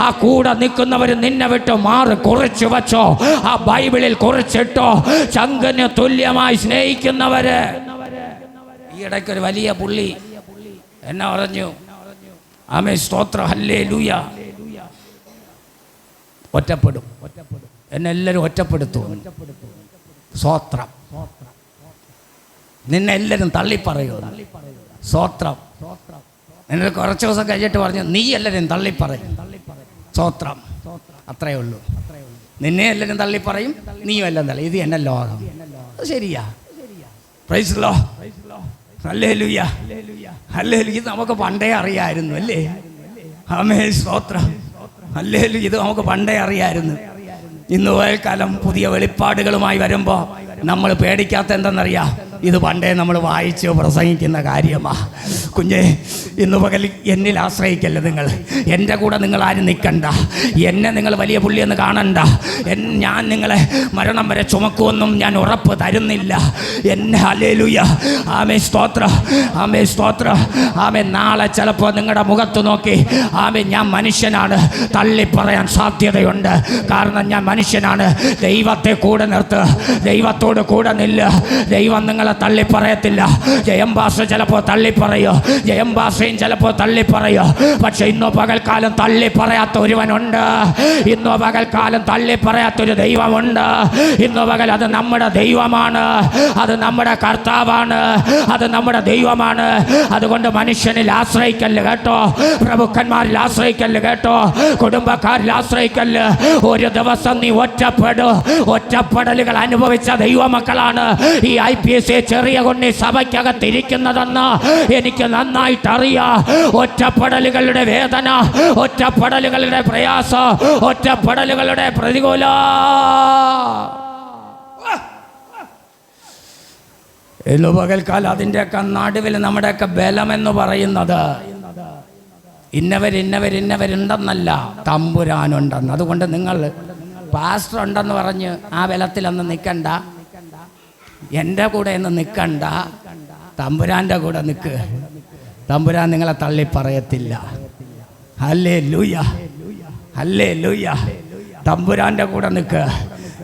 ആ കൂടെ നിൽക്കുന്നവർ നിന്നെ വിട്ട് മാറി കുറിച്ചു വച്ചോ. ആ ബൈബിളിൽ കുറിച്ചിട്ടോ. ചങ്കിന് തുല്യമായി സ്നേഹിക്കുന്നവര്. ഈ ഇടയ്ക്കൊരു വലിയ പുള്ളി എന്നെ പറഞ്ഞു, സ്തോത്രം, ഹല്ലേലൂയ. ഒറ്റപ്പെടും, എന്നെ എല്ലാവരും ഒറ്റപ്പെടുത്തും. സ്തോത്രം. നിന്നെ എല്ലാവരും തള്ളിപ്പറയൂ. സ്തോത്രം. നിന്നെ കുറച്ച് ദിവസം കഴിഞ്ഞിട്ട് പറഞ്ഞു, നീ എല്ലാവരും തള്ളിപ്പറയും. സ്തോത്രം. അത്രയേ ഉള്ളൂ. നിന്നെ എല്ലാവരും തള്ളിപ്പറയും, നീയും എല്ലാം തള്ളി. ഇത് എന്നെ ലോകം. ശരിയാ. Price the lord. Hallelujah, hallelujah. ഇത് നമുക്ക് പണ്ടേ അറിയായിരുന്നു അല്ലേ? സ്തോത്രം, ഹല്ലേലൂയ. ഇത് നമുക്ക് പണ്ടേ അറിയായിരുന്നു. ഇന്ന് പകൽക്കാലം പുതിയ വെളിപ്പാടുകളുമായി വരുമ്പോൾ നമ്മൾ പേടിക്കാത്ത എന്തെന്നറിയാം? ഇത് പണ്ടേ നമ്മൾ വായിച്ച് പ്രസംഗിക്കുന്ന കാര്യമാണ്. കുഞ്ഞെ, ഇന്ന് പകൽ എന്നിൽ ആശ്രയിക്കല്ല നിങ്ങൾ. എൻ്റെ കൂടെ നിങ്ങൾ ആരും നിൽക്കണ്ട. എന്നെ നിങ്ങൾ വലിയ പുള്ളിയെന്ന് കാണണ്ട. ഞാൻ നിങ്ങളെ മരണം വരെ ചുമക്കുമെന്നും ഞാൻ ഉറപ്പ് തരുന്നില്ല. എന്നെ ഹല്ലേലൂയ. സ്തോത്ര, സ്തോത്ര. നാളെ ചിലപ്പോൾ നിങ്ങളുടെ മുഖത്ത് നോക്കി ഞാൻ മനുഷ്യനാണ് തള്ളിപ്പറയാൻ സാധ്യതയുണ്ട്. കാരണം ഞാൻ മനുഷ്യനാണ്. ദൈവത്തെ കൂടെ നിർത്തുക, ദൈവത്തോട് കൂടെ നില്ല. ദൈവം നിങ്ങളെ തള്ളിപ്പറയത്തില്ല. ജയംബാസ ചിലപ്പോൾ തള്ളിപ്പറയോ, ജയംബാസയും ചിലപ്പോൾ തള്ളിപ്പറയോ. പക്ഷെ ഇന്നോ പകൽക്കാലം തള്ളിപ്പറയാത്ത ഒരുവനുണ്ട്. ഇന്നോ പകൽക്കാലം തള്ളിപ്പറയാത്തൊരു ദൈവമുണ്ട്. ഇന്നോ പകൽ അത് നമ്മുടെ ദൈവമാണ്, അത് നമ്മുടെ കർത്താവാണ്, അത് നമ്മുടെ ദൈവമാണ്. അതുകൊണ്ട് മനുഷ്യനിൽ ആശ്രയിക്കല്ല് കേട്ടോ, പ്രഭുക്കന്മാരിൽ ആശ്രയിക്കല്ല് കേട്ടോ, കുടുംബക്കാരിൽ ആശ്രയിക്കല്ല്. ഒരു ദിവസം നീ ഒറ്റപ്പെടും. ഒറ്റപ്പെടലുകൾ അനുഭവിച്ച ദൈവമക്കളാണ് ഈ IPSA ചെറിയ കൊണ്ണി സഭയ്ക്കകത്തിരിക്കുന്നതെന്ന് എനിക്ക് നന്നായിട്ട് അറിയാം. ഒറ്റപ്പെടലുകളുടെ വേദന, ഒറ്റപ്പെടലുകളുടെ പ്രയാസം, ഒറ്റപ്പെടലുകളുടെ പ്രതികൂല. ഇന്ന് പകൽക്കാലം അതിൻ്റെയൊക്കെ നടുവിൽ നമ്മുടെയൊക്കെ ബലമെന്ന് പറയുന്നത് ഇന്നവരുണ്ടെന്നല്ല, തമ്പുരാനുണ്ടെന്ന്. അതുകൊണ്ട് നിങ്ങൾ പാസ്റ്റർ ഉണ്ടെന്ന് പറഞ്ഞ് ആ ബലത്തിലൊന്നും നിൽക്കണ്ട, എൻ്റെ കൂടെ ഒന്നും നിൽക്കണ്ട, തമ്പുരാൻ്റെ കൂടെ നിൽക്കുക. തമ്പുരാൻ നിങ്ങളെ തള്ളിപ്പറയത്തില്ല. Hallelujah, hallelujah. തമ്പുരാൻ്റെ കൂടെ നിൽക്കുക.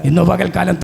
ഇന്ന് പകൽക്കാലം